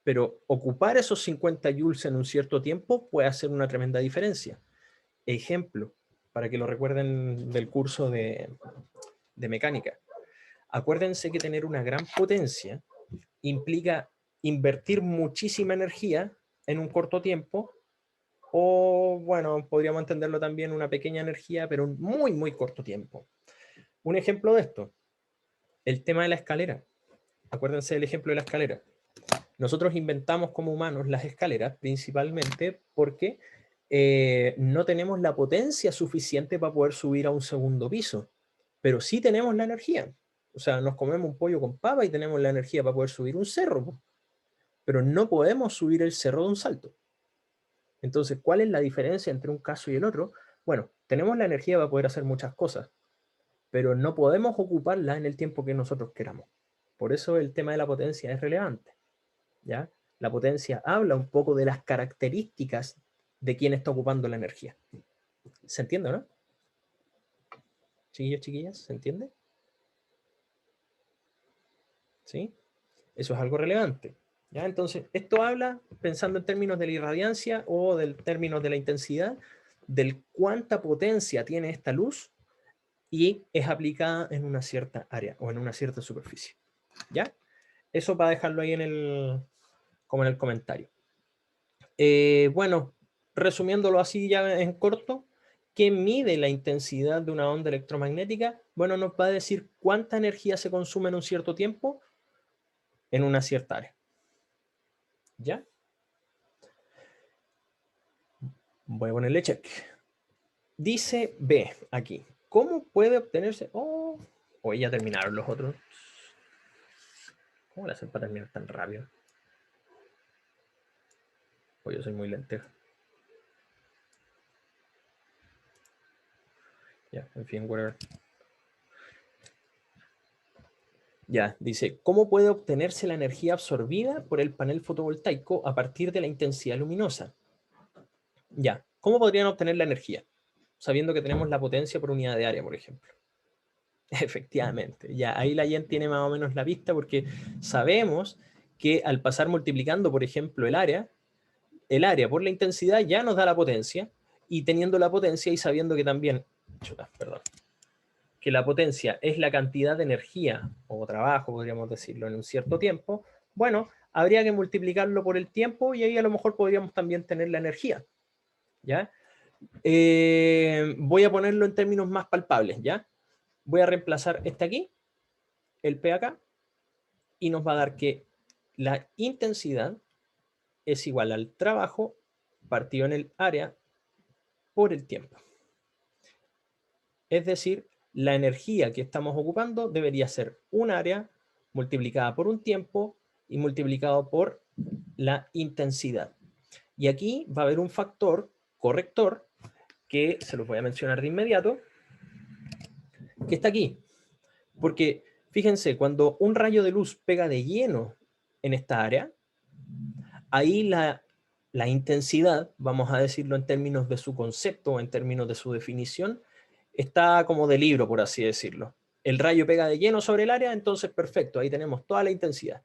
pero ocupar esos 50 joules en un cierto tiempo puede hacer una tremenda diferencia. Ejemplo, para que lo recuerden del curso de mecánica. Acuérdense que tener una gran potencia implica invertir muchísima energía en un corto tiempo, o bueno, podríamos entenderlo también una pequeña energía, pero un muy, muy corto tiempo. Un ejemplo de esto, el tema de la escalera. Acuérdense del ejemplo de la escalera. Nosotros inventamos como humanos las escaleras principalmente porque no tenemos la potencia suficiente para poder subir a un segundo piso, pero sí tenemos la energía. O sea, nos comemos un pollo con papa y tenemos la energía para poder subir un cerro, pero no podemos subir el cerro de un salto. Entonces, ¿cuál es la diferencia entre un caso y el otro? Bueno, tenemos la energía para poder hacer muchas cosas, pero no podemos ocuparla en el tiempo que nosotros queramos. Por eso el tema de la potencia es relevante, ¿ya? La potencia habla un poco de las características de quién está ocupando la energía. ¿Se entiende, no? Chiquillos, chiquillas, ¿se entiende? ¿Sí? Eso es algo relevante. ¿Ya? Entonces, esto habla, pensando en términos de la irradiancia o en términos de la intensidad, del cuánta potencia tiene esta luz y es aplicada en una cierta área o en una cierta superficie. ¿Ya? Eso para dejarlo ahí como en el comentario. Bueno, resumiéndolo así ya en corto, ¿qué mide la intensidad de una onda electromagnética? Bueno, nos va a decir cuánta energía se consume en un cierto tiempo en una cierta área. ¿Ya? Voy a ponerle check. Dice B aquí. ¿Cómo puede obtenerse? Oh, ya terminaron los otros. ¿Cómo lo hacen para terminar tan rápido? Pues yo soy muy lenteja. Ya, en fin, whatever. Ya, dice, ¿cómo puede obtenerse la energía absorbida por el panel fotovoltaico a partir de la intensidad luminosa? Ya, ¿cómo podrían obtener la energía? Sabiendo que tenemos la potencia por unidad de área, por ejemplo. Efectivamente, ya ahí la Yen tiene más o menos la pista porque sabemos que al pasar multiplicando, por ejemplo, el área por la intensidad ya nos da la potencia, y teniendo la potencia y sabiendo que también, que la potencia es la cantidad de energía o trabajo, podríamos decirlo, en un cierto tiempo, bueno, habría que multiplicarlo por el tiempo y ahí a lo mejor podríamos también tener la energía, ¿ya? Voy a ponerlo en términos más palpables, ¿ya? Voy a reemplazar este aquí, el P acá, y nos va a dar que la intensidad es igual al trabajo partido en el área por el tiempo. Es decir, la energía que estamos ocupando debería ser un área multiplicada por un tiempo y multiplicado por la intensidad. Y aquí va a haber un factor corrector que se los voy a mencionar de inmediato, que está aquí. Porque fíjense, cuando un rayo de luz pega de lleno en esta área, ahí la intensidad, vamos a decirlo en términos de su concepto, en términos de su definición, está como de libro, por así decirlo. El rayo pega de lleno sobre el área, entonces perfecto, ahí tenemos toda la intensidad.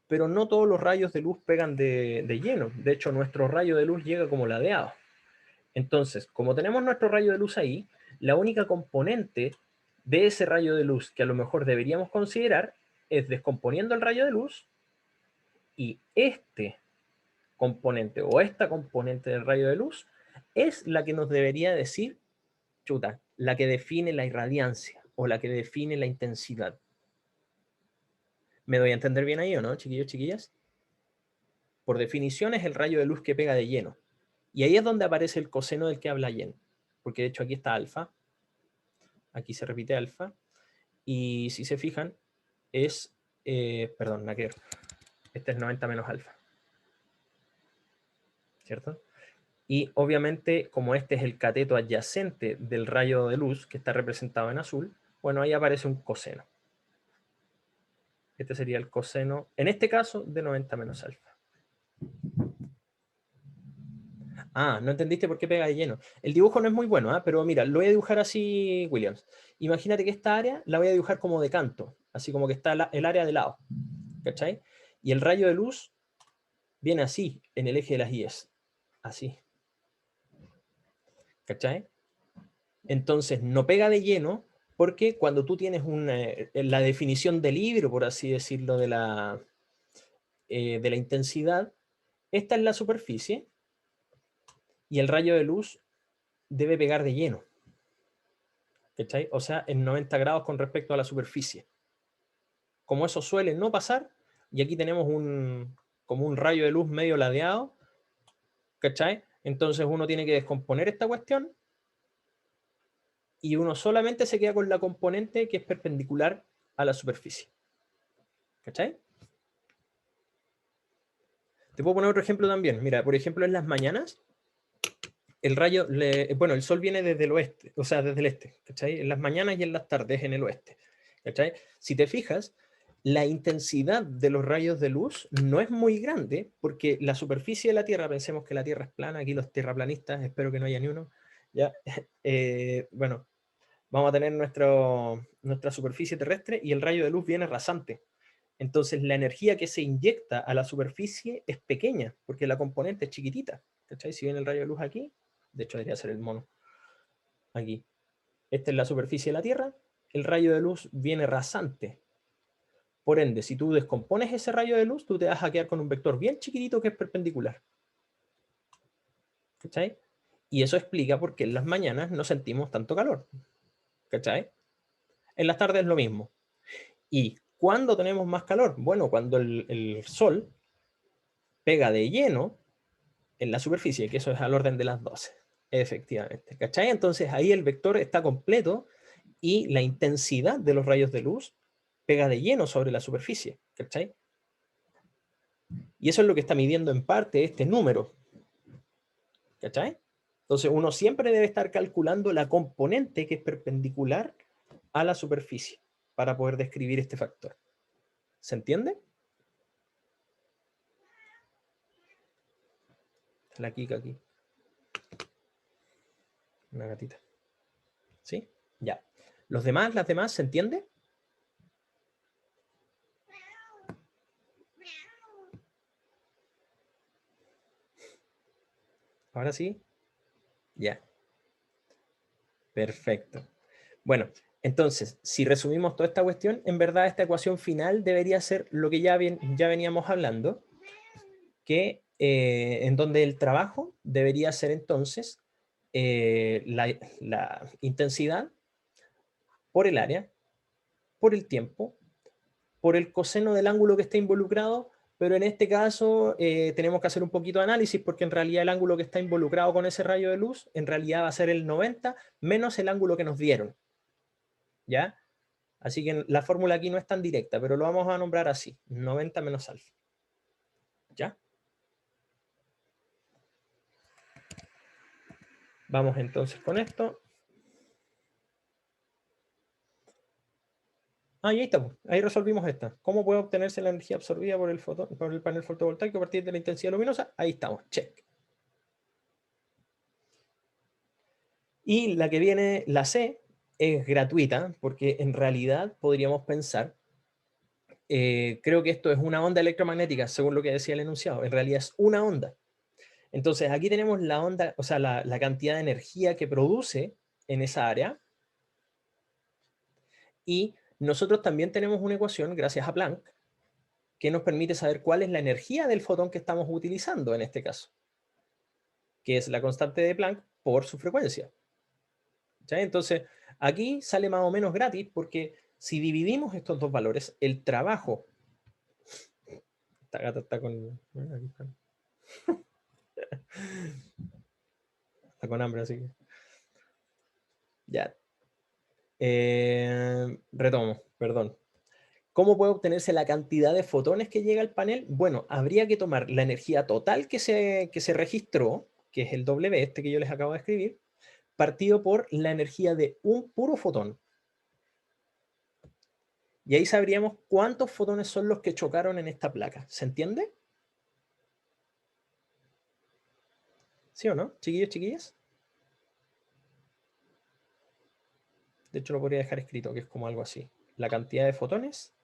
Pero no todos los rayos de luz pegan de lleno. De hecho, nuestro rayo de luz llega como ladeado. Entonces, como tenemos nuestro rayo de luz ahí, la única componente de ese rayo de luz que a lo mejor deberíamos considerar es descomponiendo el rayo de luz, y este componente o esta componente del rayo de luz es la que nos debería decir, chuta, la que define la irradiancia o la que define la intensidad. ¿Me doy a entender bien ahí o no, chiquillos, chiquillas? Por definición es el rayo de luz que pega de lleno. Y ahí es donde aparece el coseno del que habla Yen. Porque de hecho aquí está alfa. Aquí se repite alfa. Y si se fijan, es... perdón, no quiero. Este es 90 menos alfa. ¿Cierto? Y obviamente, como este es el cateto adyacente del rayo de luz, que está representado en azul, bueno, ahí aparece un coseno. Este sería el coseno, en este caso, de 90 menos alfa. Ah, no entendiste por qué pega de lleno. El dibujo no es muy bueno, ¿eh? Pero mira, lo voy a dibujar así, Williams. Imagínate que esta área la voy a dibujar como de canto, así como que está el área de lado. ¿Cachai? Y el rayo de luz viene así, en el eje de las IES. Así. ¿Cachai? Entonces no pega de lleno porque cuando tú tienes la definición del libro, por así decirlo, de la intensidad, esta es la superficie y el rayo de luz debe pegar de lleno. ¿Cachai? O sea, en 90 grados con respecto a la superficie. Como eso suele no pasar, y aquí tenemos como un rayo de luz medio ladeado, ¿cachai? Entonces uno tiene que descomponer esta cuestión y uno solamente se queda con la componente que es perpendicular a la superficie. ¿Cachai? Te puedo poner otro ejemplo también. Mira, por ejemplo, en las mañanas, el rayo, bueno, el sol viene desde el oeste, o sea, desde el este, ¿cachai? En las mañanas y en las tardes en el oeste, ¿cachai? Si te fijas, la intensidad de los rayos de luz no es muy grande porque la superficie de la Tierra, pensemos que la Tierra es plana, aquí los terraplanistas, espero que no haya ni uno, ¿ya? Bueno, vamos a tener nuestra superficie terrestre y el rayo de luz viene rasante. Entonces la energía que se inyecta a la superficie es pequeña porque la componente es chiquitita, ¿cachai? Si viene el rayo de luz aquí, de hecho debería ser el mono, aquí. Esta es la superficie de la Tierra, el rayo de luz viene rasante. Por ende, si tú descompones ese rayo de luz, tú te vas a quedar con un vector bien chiquitito que es perpendicular. ¿Cachai? Y eso explica por qué en las mañanas no sentimos tanto calor. ¿Cachai? En las tardes lo mismo. ¿Y cuándo tenemos más calor? Bueno, cuando el sol pega de lleno en la superficie, que eso es al orden de las 12. Efectivamente. ¿Cachai? Entonces ahí el vector está completo y la intensidad de los rayos de luz pega de lleno sobre la superficie. ¿Cachai? Y eso es lo que está midiendo en parte este número. ¿Cachai? Entonces uno siempre debe estar calculando la componente que es perpendicular a la superficie para poder describir este factor. ¿Se entiende? La Kika aquí. Una gatita. ¿Sí? Ya. ¿Los demás, las demás, se entiende? ¿Ahora sí? Ya. Perfecto. Bueno, entonces, si resumimos toda esta cuestión, en verdad esta ecuación final debería ser lo que ya veníamos hablando, que en donde el trabajo debería ser entonces la intensidad por el área, por el tiempo, por el coseno del ángulo que está involucrado, pero en este caso tenemos que hacer un poquito de análisis porque en realidad el ángulo que está involucrado con ese rayo de luz en realidad va a ser el 90 menos el ángulo que nos dieron. ¿Ya? Así que la fórmula aquí no es tan directa, pero lo vamos a nombrar así, 90 menos alfa. ¿Ya? Vamos entonces con esto. Ah, y ahí está, ahí resolvimos esta. ¿Cómo puede obtenerse la energía absorbida por el panel fotovoltaico a partir de la intensidad luminosa? Ahí estamos, check. Y la que viene, la C, es gratuita, porque en realidad podríamos pensar, creo que esto es una onda electromagnética, según lo que decía el enunciado, en realidad es una onda. Entonces aquí tenemos la onda, o sea, la cantidad de energía que produce en esa área, y nosotros también tenemos una ecuación, gracias a Planck, que nos permite saber cuál es la energía del fotón que estamos utilizando en este caso, que es la constante de Planck por su frecuencia. ¿Sí? Entonces, aquí sale más o menos gratis porque si dividimos estos dos valores, el trabajo... Esta gata está con... Está con hambre, así que... Ya. Retomo, perdón. ¿Cómo puede obtenerse la cantidad de fotones que llega al panel? Bueno, habría que tomar la energía total que se registró, que es el W este que yo les acabo de escribir, partido por la energía de un puro fotón. Y ahí sabríamos cuántos fotones son los que chocaron en esta placa. ¿Se entiende? ¿Sí o no? Chiquillos, chiquillas. De hecho, lo podría dejar escrito, que es como algo así. La cantidad de fotones.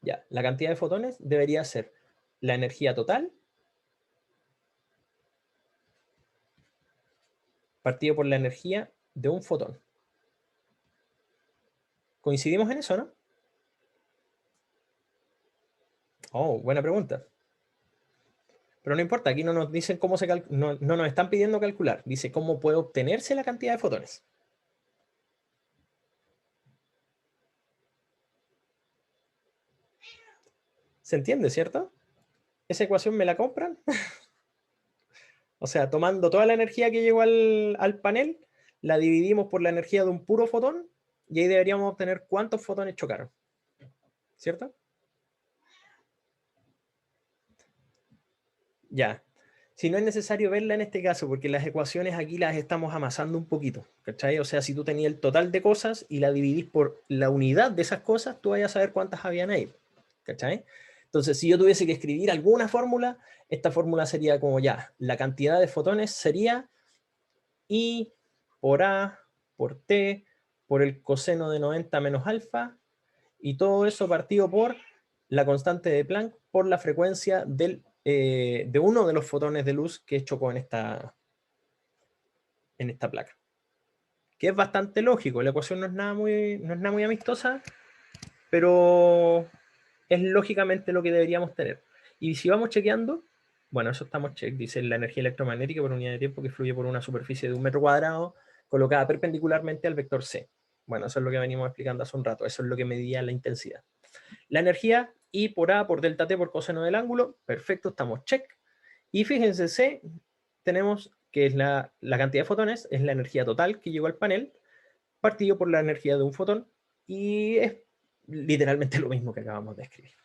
Ya, la cantidad de fotones debería ser la energía total partido por la energía de un fotón. ¿Coincidimos en eso, no? Oh, buena pregunta. Pero no importa, aquí no nos dicen cómo no nos están pidiendo calcular. Dice cómo puede obtenerse la cantidad de fotones. ¿Se entiende, cierto? ¿Esa ecuación me la compran? O sea, tomando toda la energía que llegó al panel, la dividimos por la energía de un puro fotón y ahí deberíamos obtener cuántos fotones chocaron. ¿Cierto? Ya. Si no es necesario verla en este caso, porque las ecuaciones aquí las estamos amasando un poquito, ¿cachai? O sea, si tú tenías el total de cosas y la dividís por la unidad de esas cosas, tú vayas a saber cuántas habían ahí, ¿cachai? Entonces, si yo tuviese que escribir alguna fórmula, esta fórmula sería como ya, la cantidad de fotones sería I por A por T por el coseno de 90 menos alfa, y todo eso partido por la constante de Planck por la frecuencia de uno de los fotones de luz que chocó en esta placa. Que es bastante lógico, la ecuación no es nada muy amistosa, pero es lógicamente lo que deberíamos tener. Y si vamos chequeando, bueno, eso estamos check, dice la energía electromagnética por unidad de tiempo que fluye por una superficie de 1 metro cuadrado colocada perpendicularmente al vector C. Bueno, eso es lo que venimos explicando hace un rato, eso es lo que medía la intensidad. La energía, I por A por delta T por coseno del ángulo, perfecto, estamos check. Y fíjense, C, tenemos que es la cantidad de fotones, es la energía total que llegó al panel, partido por la energía de un fotón, y es literalmente lo mismo que acabamos de escribir.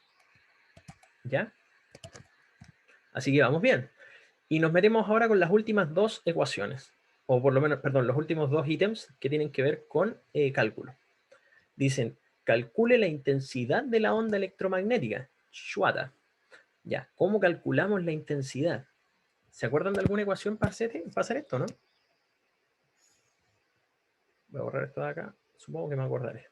¿Ya? Así que vamos bien. Y nos metemos ahora con las últimas dos ecuaciones, o por lo menos, perdón, los últimos dos ítems que tienen que ver con cálculo. Dicen, calcule la intensidad de la onda electromagnética. Shwata. Ya, ¿cómo calculamos la intensidad? ¿Se acuerdan de alguna ecuación para hacer esto, no? Voy a borrar esto de acá. Supongo que me acordaré.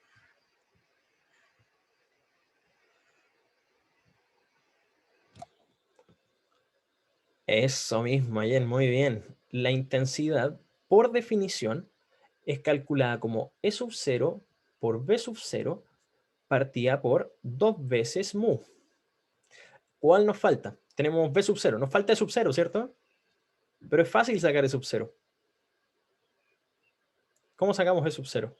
Eso mismo, ayer, muy bien. La intensidad, por definición, es calculada como E sub 0 por B sub 0 partida por 2 veces mu. ¿Cuál nos falta? Tenemos B sub 0. Nos falta E sub 0, ¿cierto? Pero es fácil sacar E sub 0. ¿Cómo sacamos E sub 0?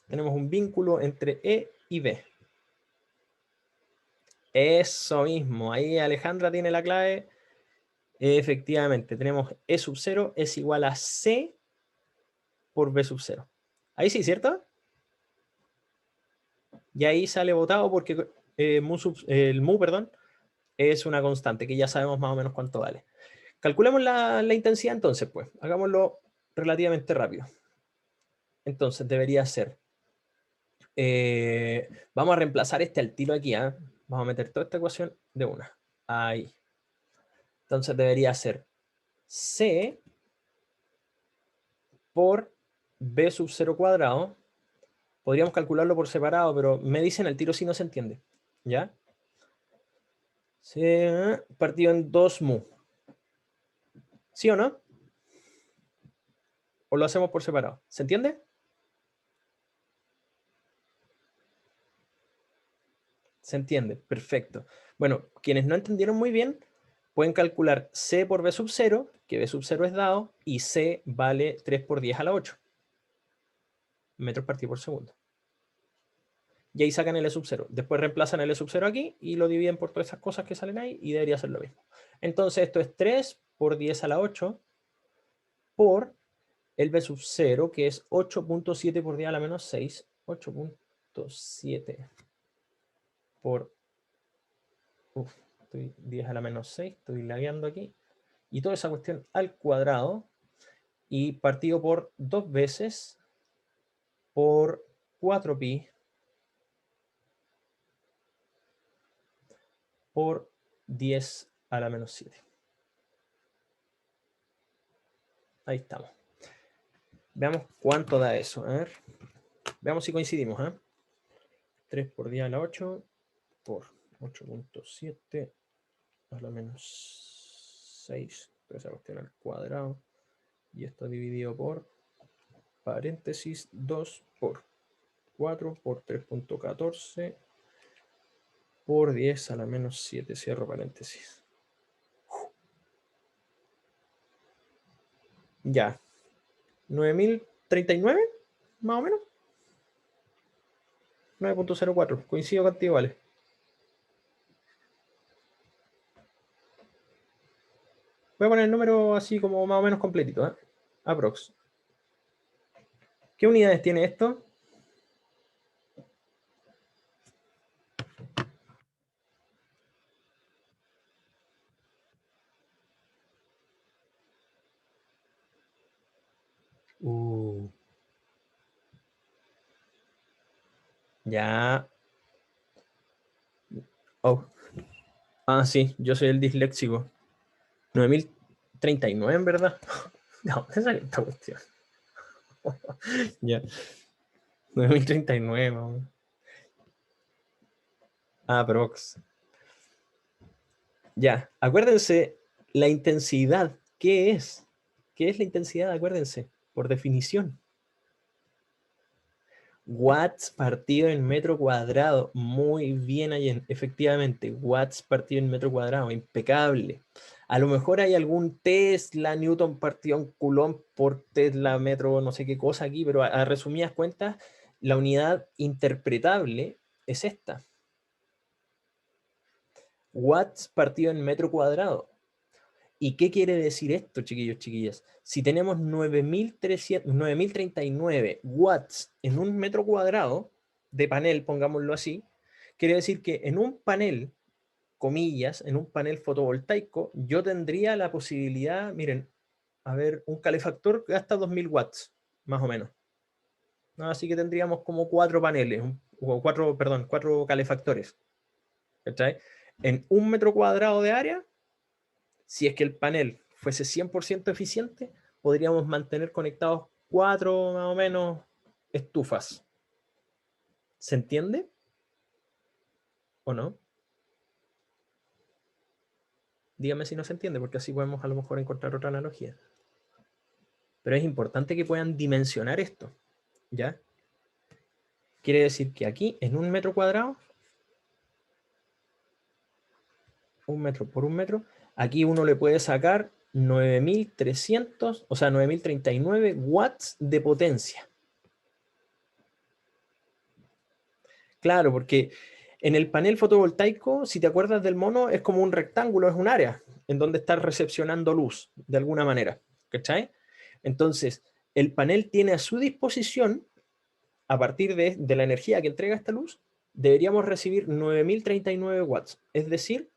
Tenemos un vínculo entre E y B. Eso mismo. Ahí Alejandra tiene la clave. Efectivamente, tenemos E sub 0 es igual a C por B sub 0. Ahí sí, ¿cierto? Y ahí sale botado porque el mu, perdón, es una constante que ya sabemos más o menos cuánto vale. Calculemos la intensidad entonces, pues. Hagámoslo relativamente rápido. Entonces debería ser... vamos a reemplazar este al tiro aquí, ¿eh? Vamos a meter toda esta ecuación de una. Ahí. Entonces debería ser C por B sub 0 cuadrado. Podríamos calcularlo por separado, pero me dicen al tiro si no se entiende. ¿Ya? C partido en 2 mu. ¿Sí o no? ¿O lo hacemos por separado? ¿Se entiende? Se entiende, perfecto. Bueno, quienes no entendieron muy bien, pueden calcular C por B sub 0, que B sub 0 es dado, y C vale 3 por 10 a la 8 metros partido por segundo. Y ahí sacan el E sub 0. Después reemplazan el E sub 0 aquí y lo dividen por todas esas cosas que salen ahí y debería ser lo mismo. Entonces esto es 3 por 10 a la 8 por el B sub 0, que es 8.7 por 10 a la menos 6. 8.7 por... estoy 10 a la menos 6, estoy lagueando aquí. Y toda esa cuestión al cuadrado y partido por 2 veces por 4pi por 10 a la menos 7. Ahí estamos. Veamos cuánto da eso. A ver. Veamos si coincidimos. 3 por 10 a la 8 por 8.7 a la menos 6. Toda esa cuestión al cuadrado. Y esto dividido por paréntesis 2 por 4 por 3.14 por 10 a la menos 7. Cierro paréntesis. Ya. 9.039, más o menos. 9.04. Coincido contigo, vale. Voy a poner el número así como más o menos completito, ¿eh? Aprox. ¿Qué unidades tiene esto? Ya. Oh. Ah, sí, yo soy el disléxico. 9.039, en verdad. ¿De dónde salió esta cuestión? Ya. 9.039, vamos. Aprox. Ya. Acuérdense, la intensidad. ¿Qué es? ¿Qué es la intensidad? Acuérdense, por definición. Watts partido en metro cuadrado. Muy bien, Allen. Efectivamente, watts partido en metro cuadrado. Impecable. A lo mejor hay algún Tesla, Newton partido en Coulomb por Tesla, metro, no sé qué cosa aquí, pero a resumidas cuentas, la unidad interpretable es esta. Watts partido en metro cuadrado. ¿Y qué quiere decir esto, chiquillos, chiquillas? Si tenemos 9.039 watts en un metro cuadrado de panel, pongámoslo así, quiere decir que en un panel, comillas, en un panel fotovoltaico, yo tendría la posibilidad, miren, a ver, un calefactor que gasta 2.000 watts, más o menos. ¿No? Así que tendríamos como 4 paneles, o 4 calefactores. ¿Cachai? En un metro cuadrado de área, si es que el panel fuese 100% eficiente, podríamos mantener conectados 4 más o menos estufas. ¿Se entiende? ¿O no? Dígame si no se entiende, porque así podemos a lo mejor encontrar otra analogía. Pero es importante que puedan dimensionar esto, ¿ya? Quiere decir que aquí, en un metro cuadrado, un metro por un metro, aquí uno le puede sacar 9.300, o sea, 9.039 watts de potencia. Claro, porque en el panel fotovoltaico, si te acuerdas del mono, es como un rectángulo, es un área en donde estás recepcionando luz, de alguna manera. ¿Cachai? Entonces, el panel tiene a su disposición, a partir de la energía que entrega esta luz, deberíamos recibir 9.039 watts. Es decir,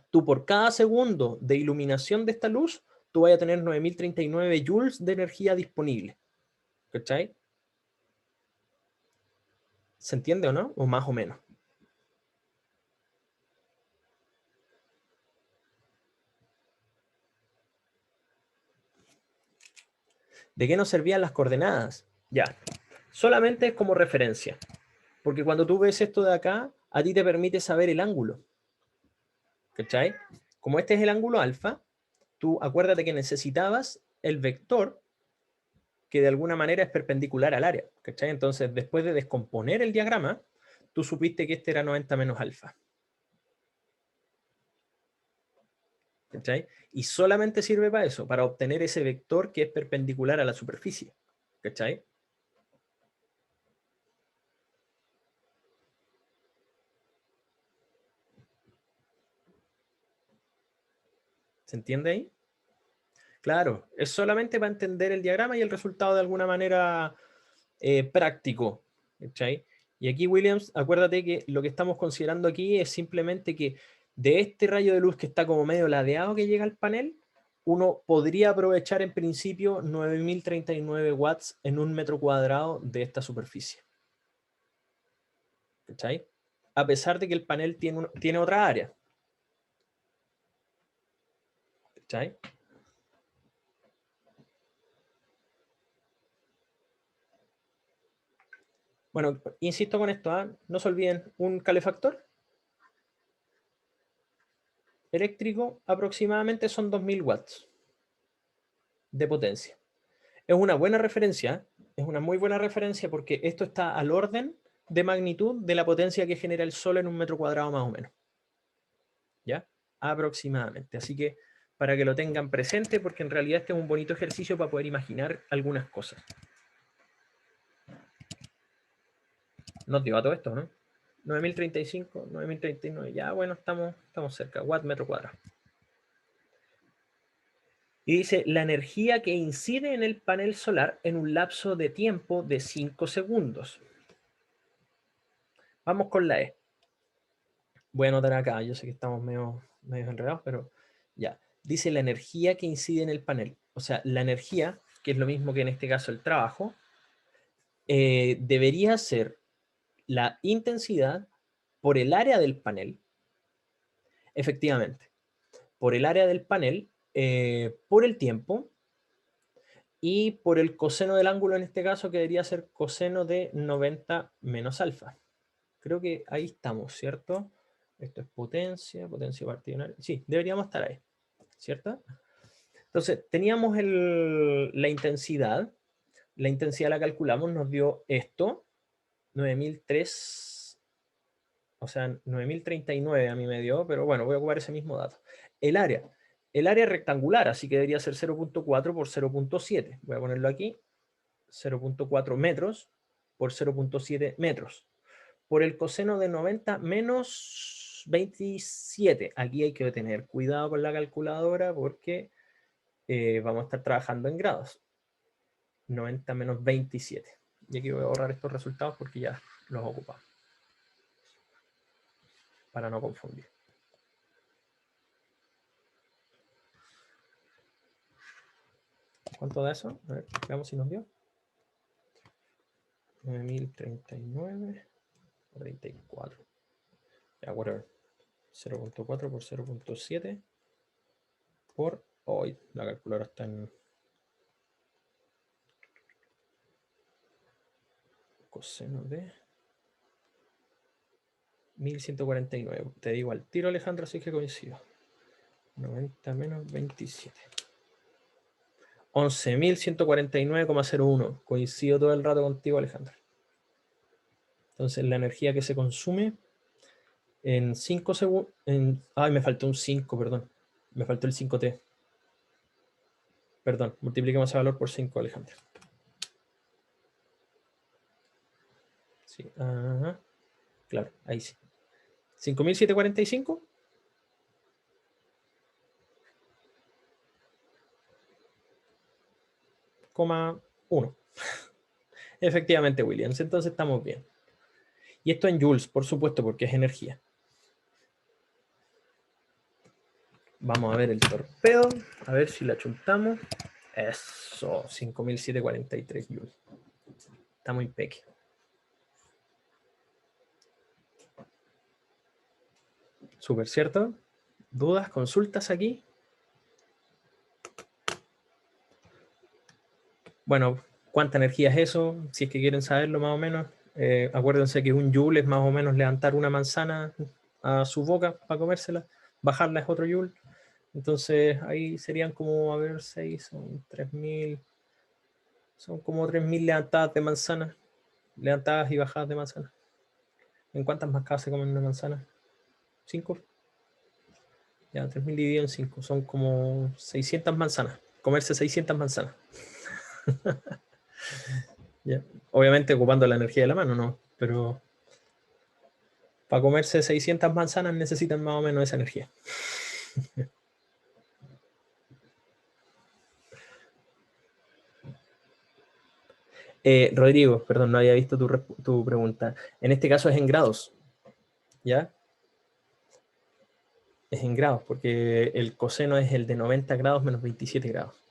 tú por cada segundo de iluminación de esta luz, tú vas a tener 9.039 joules de energía disponible. ¿Cachai? ¿Se entiende o no? O más o menos. ¿De qué nos servían las coordenadas? Ya, solamente es como referencia. Porque cuando tú ves esto de acá, a ti te permite saber el ángulo. ¿Cachai? Como este es el ángulo alfa, tú acuérdate que necesitabas el vector que de alguna manera es perpendicular al área. ¿Cachai? Entonces, después de descomponer el diagrama, tú supiste que este era 90 menos alfa. ¿Cachai? Y solamente sirve para eso, para obtener ese vector que es perpendicular a la superficie. ¿Cachai? ¿Se entiende ahí? Claro, es solamente para entender el diagrama y el resultado de alguna manera práctico. ¿Cachai? Y aquí, Williams, acuérdate que lo que estamos considerando aquí es simplemente que de este rayo de luz que está como medio ladeado que llega al panel, uno podría aprovechar en principio 9.039 watts en un metro cuadrado de esta superficie. ¿Cachai? A pesar de que el panel tiene otra área. ¿Cachai? Bueno, insisto con esto, ¿eh? No se olviden, un calefactor eléctrico aproximadamente son 2.000 watts de potencia. Es una buena referencia, es una muy buena referencia porque esto está al orden de magnitud de la potencia que genera el Sol en un metro cuadrado más o menos. ¿Ya? Aproximadamente. Así que para que lo tengan presente, porque en realidad este es un bonito ejercicio para poder imaginar algunas cosas. Nos dio a todo esto, ¿no? 9.035, 9.039, ya bueno, estamos cerca, watt metro cuadrado. Y dice, la energía que incide en el panel solar en un lapso de tiempo de 5 segundos. Vamos con la E. Voy a anotar acá, yo sé que estamos medio enredados, pero ya. Dice la energía que incide en el panel. O sea, la energía, que es lo mismo que en este caso el trabajo, debería ser la intensidad por el área del panel. Efectivamente, por el área del panel, por el tiempo, y por el coseno del ángulo, en este caso, que debería ser coseno de 90 menos alfa. Creo que ahí estamos, ¿cierto? Esto es potencia partida. Sí, deberíamos estar ahí, ¿cierto? Entonces, teníamos la intensidad la calculamos, nos dio esto, 9003, o sea, 9039 a mí me dio, pero bueno, voy a ocupar ese mismo dato. El área es rectangular, así que debería ser 0.4 por 0.7. Voy a ponerlo aquí, 0.4 metros por 0.7 metros. Por el coseno de 90 menos 27. Aquí hay que tener cuidado con la calculadora porque vamos a estar trabajando en grados. 90 menos 27. Y aquí voy a borrar estos resultados porque ya los ocupamos. Para no confundir. ¿Cuánto da eso? A ver, veamos si nos dio. 9039, 34. Ya, whatever. 0.4 por 0.7 por hoy. La calculadora está en coseno de 1149. Te digo al tiro, Alejandro, así que coincido. 90 menos 27. 11.149,01. Coincido todo el rato contigo, Alejandro. Entonces, la energía que se consume en 5 segundos... Ay, me faltó un 5, perdón. Me faltó el 5T. Perdón, multipliquemos ese valor por 5, Alejandro. Sí, ajá. Claro, ahí sí. 5.745. 1. Efectivamente, Williams. Entonces estamos bien. Y esto en joules, por supuesto, porque es energía. Vamos a ver el torpedo. A ver si la chuntamos. Eso, 5.743 joules. Está muy pequeño. Súper, ¿cierto? ¿Dudas, consultas aquí? Bueno, ¿cuánta energía es eso? Si es que quieren saberlo más o menos. Acuérdense que un joule es más o menos levantar una manzana a su boca para comérsela. Bajarla es otro joule. Entonces ahí serían como, a ver, 6, son 3.000. Son como 3.000 levantadas de manzana. Levantadas y bajadas de manzana. ¿En cuántas mascadas se comen una manzana? ¿5? Ya, 3.000 dividido en 5. Son como 600 manzanas. Comerse 600 manzanas. Ya. Obviamente ocupando la energía de la mano, ¿no? Pero para comerse 600 manzanas necesitan más o menos esa energía. Rodrigo, perdón, no había visto tu pregunta. En este caso es en grados, ¿ya? Es en grados, porque el coseno es el de 90 grados menos 27 grados.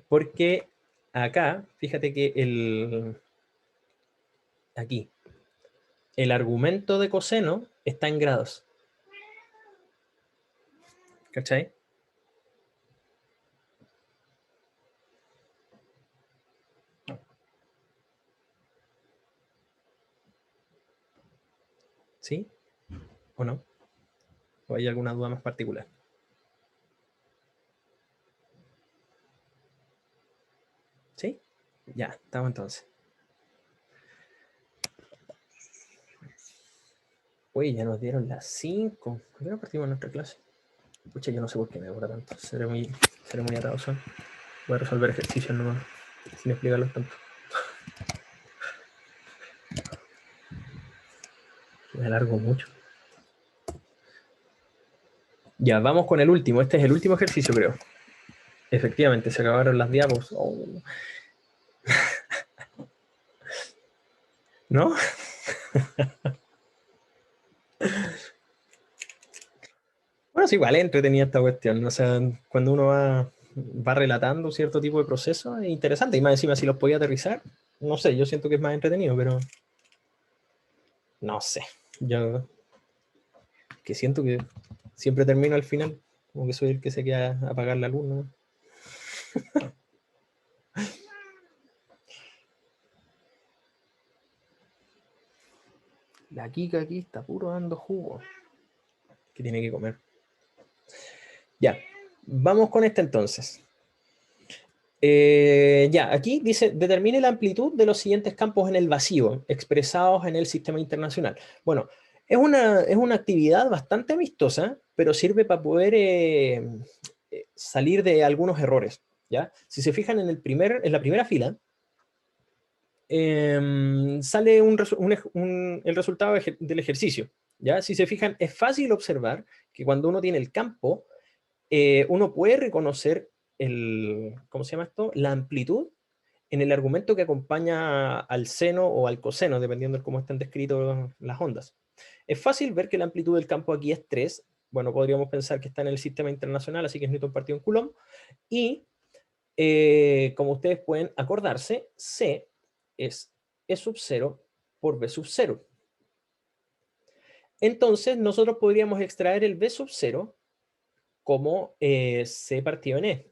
Porque acá, fíjate que aquí, el argumento de coseno está en grados. ¿Cachai? ¿Sí? ¿O no? ¿O hay alguna duda más particular? ¿Sí? Ya, estamos entonces. Uy, ya nos dieron las 5. ¿Por qué no partimos nuestra clase? Pucha, yo no sé por qué me demora tanto. Seré muy atado. Voy a resolver ejercicios nomás, sin explicarlos tanto. Me alargo mucho. Ya, vamos con el último. Este es el último ejercicio, creo. Efectivamente, se acabaron las diapos. Oh. ¿No? Bueno, es igual, es entretenida esta cuestión. O sea, cuando uno va relatando cierto tipo de procesos, es interesante. Y más encima, si los podía aterrizar, no sé, yo siento que es más entretenido, pero no sé. Yo que siento que siempre termino al final, como que soy el que se queda a apagar la luz, ¿no? La Kika aquí está puro dando jugo. Que tiene que comer. Ya. Vamos con este entonces. Ya, aquí dice, determine la amplitud de los siguientes campos en el vacío, expresados en el sistema internacional. Bueno, es una actividad bastante amistosa, pero sirve para poder salir de algunos errores, ¿ya? Si se fijan en la primera fila, sale el resultado del ejercicio, ¿ya? Si se fijan, es fácil observar que cuando uno tiene el campo, uno puede reconocer ¿cómo se llama esto? La amplitud en el argumento que acompaña al seno o al coseno, dependiendo de cómo están descritas las ondas. Es fácil ver que la amplitud del campo aquí es 3. Bueno, podríamos pensar que está en el sistema internacional, así que es Newton partido en Coulomb. Y, como ustedes pueden acordarse, C es E sub 0 por B sub 0. Entonces, nosotros podríamos extraer el B sub 0 como C partido en E.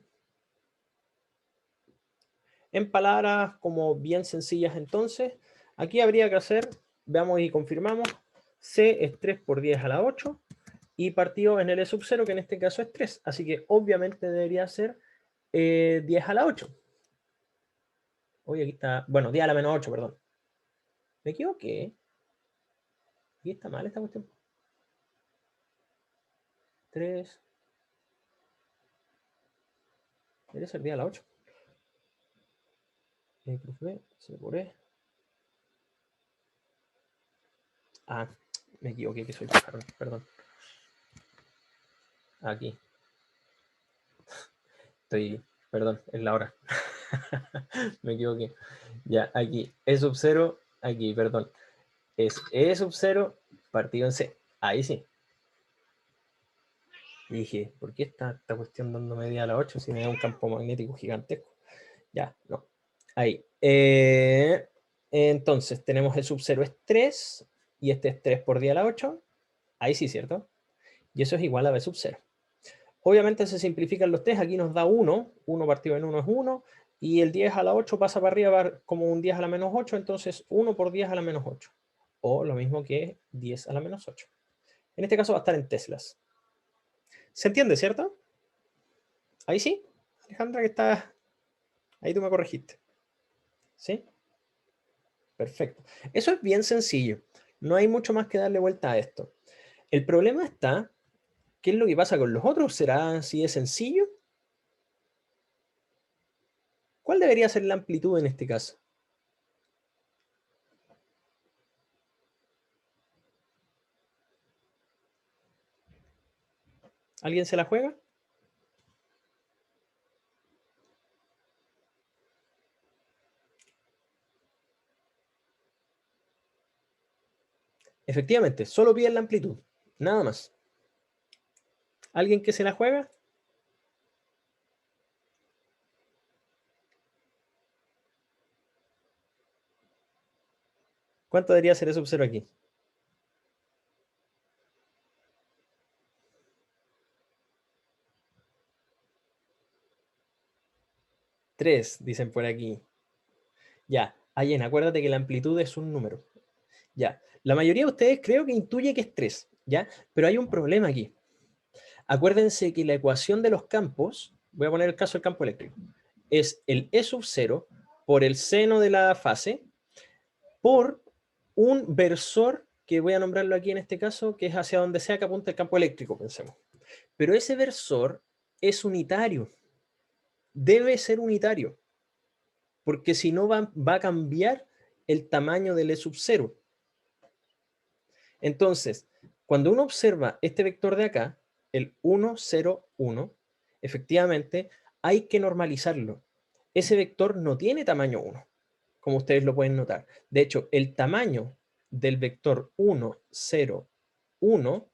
En palabras como bien sencillas entonces, aquí habría que hacer, veamos y confirmamos, C es 3 por 10 a la 8 y partido en el E sub 0, que en este caso es 3. Así que obviamente debería ser 10 a la 8. Oye, aquí está, bueno, 10 a la menos 8, perdón. Me equivoqué. Aquí está mal esta cuestión. 3. Debería ser 10 a la 8. E cruz B, C por E. Ah, me equivoqué que soy pájaro, perdón. Aquí. Perdón, es la hora. Me equivoqué. Ya, aquí, E sub 0, aquí, perdón. Es E sub 0 partido en C. Ahí sí. Y dije, ¿por qué está esta cuestión dando media a la 8 si me da un campo magnético gigantesco? Ya, no. Ahí. Entonces, tenemos E sub 0 es 3 y este es 3 por 10 a la 8. Ahí sí, ¿cierto? Y eso es igual a B sub 0. Obviamente se simplifican los test, aquí nos da 1, 1 partido en 1 es 1, y el 10 a la 8 pasa para arriba como un 10 a la menos 8, entonces 1 por 10 a la menos 8, o lo mismo que 10 a la menos 8. En este caso va a estar en teslas. ¿Se entiende, cierto? Ahí sí, Alejandra, que está... Ahí tú me corregiste. ¿Sí? Perfecto. Eso es bien sencillo. No hay mucho más que darle vuelta a esto. El problema está, ¿qué es lo que pasa con los otros? ¿Será así de sencillo? ¿Cuál debería ser la amplitud en este caso? ¿Alguien se la juega? Efectivamente, solo piden la amplitud, nada más. ¿Alguien que se la juega? ¿Cuánto debería ser E sub 0 aquí? 3, dicen por aquí. Ya, Allen, acuérdate que la amplitud es un número. Ya, la mayoría de ustedes creo que intuye que es 3, ¿ya? Pero hay un problema aquí. Acuérdense que la ecuación de los campos, voy a poner el caso del campo eléctrico, es el E sub 0 por el seno de la fase por un versor, que voy a nombrarlo aquí en este caso, que es hacia donde sea que apunta el campo eléctrico, pensemos. Pero ese versor es unitario. Debe ser unitario. Porque si no va a cambiar el tamaño del E sub 0. Entonces, cuando uno observa este vector de acá, el 1, 0, 1, efectivamente hay que normalizarlo. Ese vector no tiene tamaño 1, como ustedes lo pueden notar. De hecho, el tamaño del vector 1, 0, 1,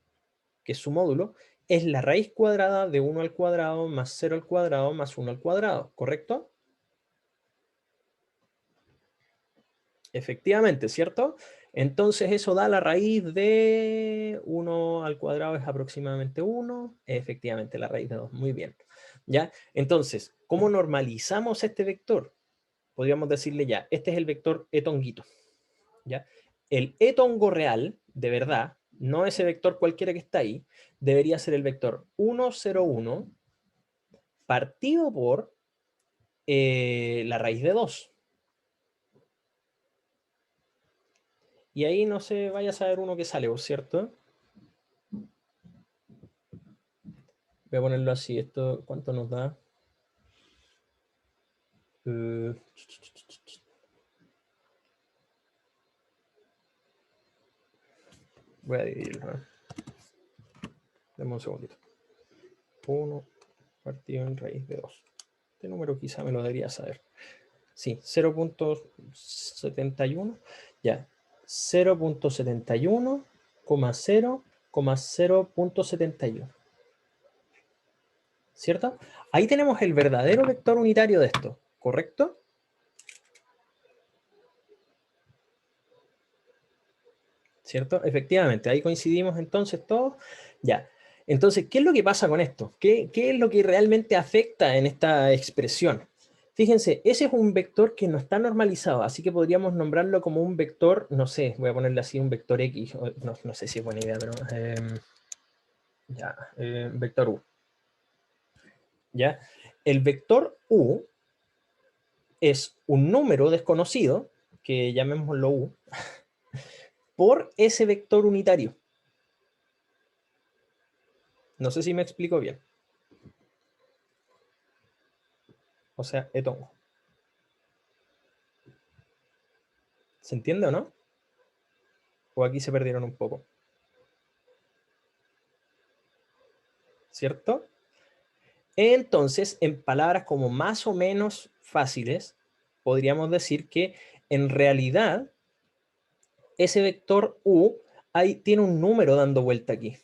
que es su módulo, es la raíz cuadrada de 1 al cuadrado más 0 al cuadrado más 1 al cuadrado, ¿correcto? Efectivamente, ¿cierto? Entonces eso da la raíz de 1 al cuadrado es aproximadamente 1, efectivamente la raíz de 2, muy bien. ¿Ya? Entonces, ¿cómo normalizamos este vector? Podríamos decirle ya, este es el vector etonguito. ¿Ya? El etongo real, de verdad, no ese vector cualquiera que está ahí, debería ser el vector 1, 0, 1, partido por la raíz de 2. Y ahí no se vaya a saber uno que sale, ¿cierto? Voy a ponerlo así. Esto, ¿cuánto nos da? Voy a dividirlo. Dame un segundito. 1 partido en raíz de 2. Este número quizá me lo debería saber. Sí, 0.71. Ya. 0.71,0,0.71. ¿Cierto? Ahí tenemos el verdadero vector unitario de esto, ¿correcto? ¿Cierto? Efectivamente, ahí coincidimos entonces todos. Ya. Entonces, ¿qué es lo que pasa con esto? ¿Qué es lo que realmente afecta en esta expresión? Fíjense, ese es un vector que no está normalizado, así que podríamos nombrarlo como un vector, no sé, voy a ponerle así un vector X, no sé si es buena idea, pero vector U. ¿Ya? El vector U es un número desconocido, que llamémoslo U, por ese vector unitario. No sé si me explico bien. O sea, etongo. ¿Se entiende o no? ¿O aquí se perdieron un poco? ¿Cierto? Entonces, en palabras como más o menos fáciles, podríamos decir que en realidad ese vector U tiene un número dando vuelta aquí.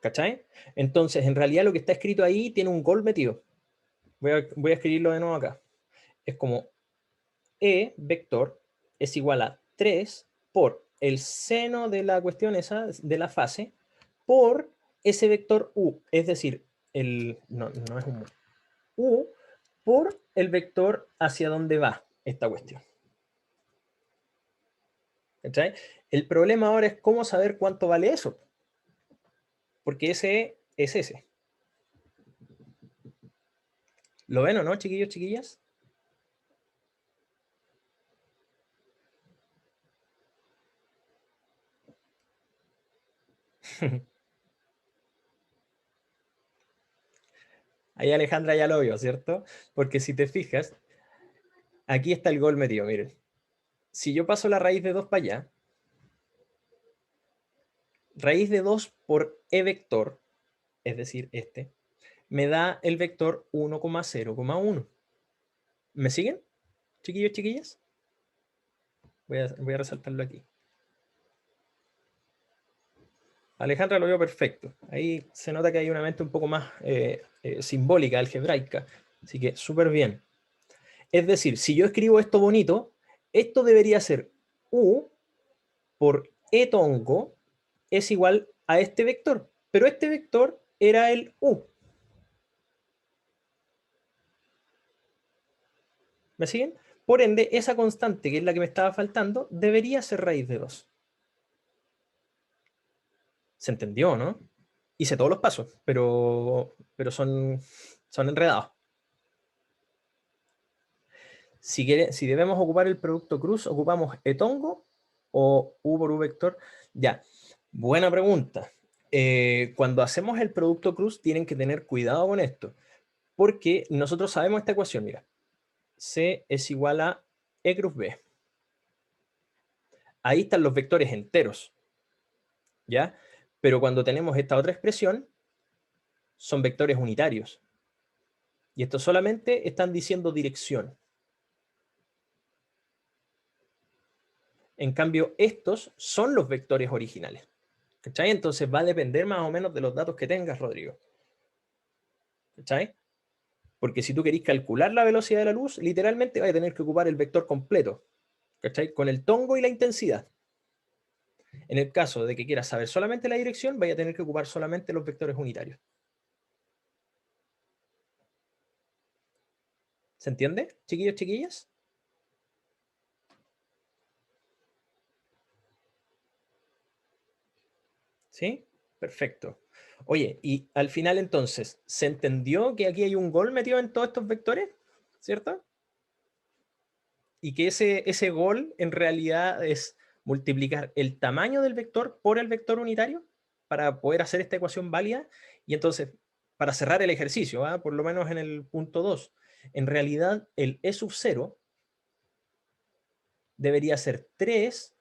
¿Cachai? Entonces, en realidad lo que está escrito ahí tiene un gol metido. Voy a escribirlo de nuevo acá. Es como E vector es igual a 3 por el seno de la cuestión esa, de la fase, por ese vector U. Es decir, no es un U por el vector hacia donde va esta cuestión. ¿Cachai? El problema ahora es cómo saber cuánto vale eso. Porque ese es ese. ¿Lo ven o no, chiquillos, chiquillas? Ahí Alejandra ya lo vio, ¿cierto? Porque si te fijas, aquí está el gol metido, miren. Si yo paso la raíz de 2 para allá, raíz de 2 por e vector, es decir, este, me da el vector 1,0,1. ¿Me siguen, chiquillos, chiquillas? Voy a resaltarlo aquí. Alejandra lo vio perfecto. Ahí se nota que hay una mente un poco más simbólica, algebraica. Así que súper bien. Es decir, si yo escribo esto bonito, esto debería ser U por e tongo es igual a este vector. Pero este vector era el U. ¿Me siguen? Por ende, esa constante, que es la que me estaba faltando, debería ser raíz de 2. ¿Se entendió, no? Hice todos los pasos, pero son enredados. Si debemos ocupar el producto cruz, ocupamos etongo o U por U vector. Ya, buena pregunta. Cuando hacemos el producto cruz, tienen que tener cuidado con esto, porque nosotros sabemos esta ecuación, mira. C es igual a E cruz B. Ahí están los vectores enteros, ¿ya? Pero cuando tenemos esta otra expresión, son vectores unitarios. Y estos solamente están diciendo dirección. En cambio, estos son los vectores originales. ¿Cachai? Entonces va a depender más o menos de los datos que tengas, Rodrigo. ¿Cachai? Porque si tú querís calcular la velocidad de la luz, literalmente vas a tener que ocupar el vector completo. ¿Cachai? Con el tongo y la intensidad. En el caso de que quieras saber solamente la dirección, vaya a tener que ocupar solamente los vectores unitarios. ¿Se entiende, chiquillos, chiquillas? ¿Sí? Perfecto. Oye, y al final entonces, ¿se entendió que aquí hay un gol metido en todos estos vectores? ¿Cierto? Y que ese gol en realidad es multiplicar el tamaño del vector por el vector unitario para poder hacer esta ecuación válida. Y entonces, para cerrar el ejercicio, por lo menos en el punto 2, en realidad el E sub 0 debería ser 3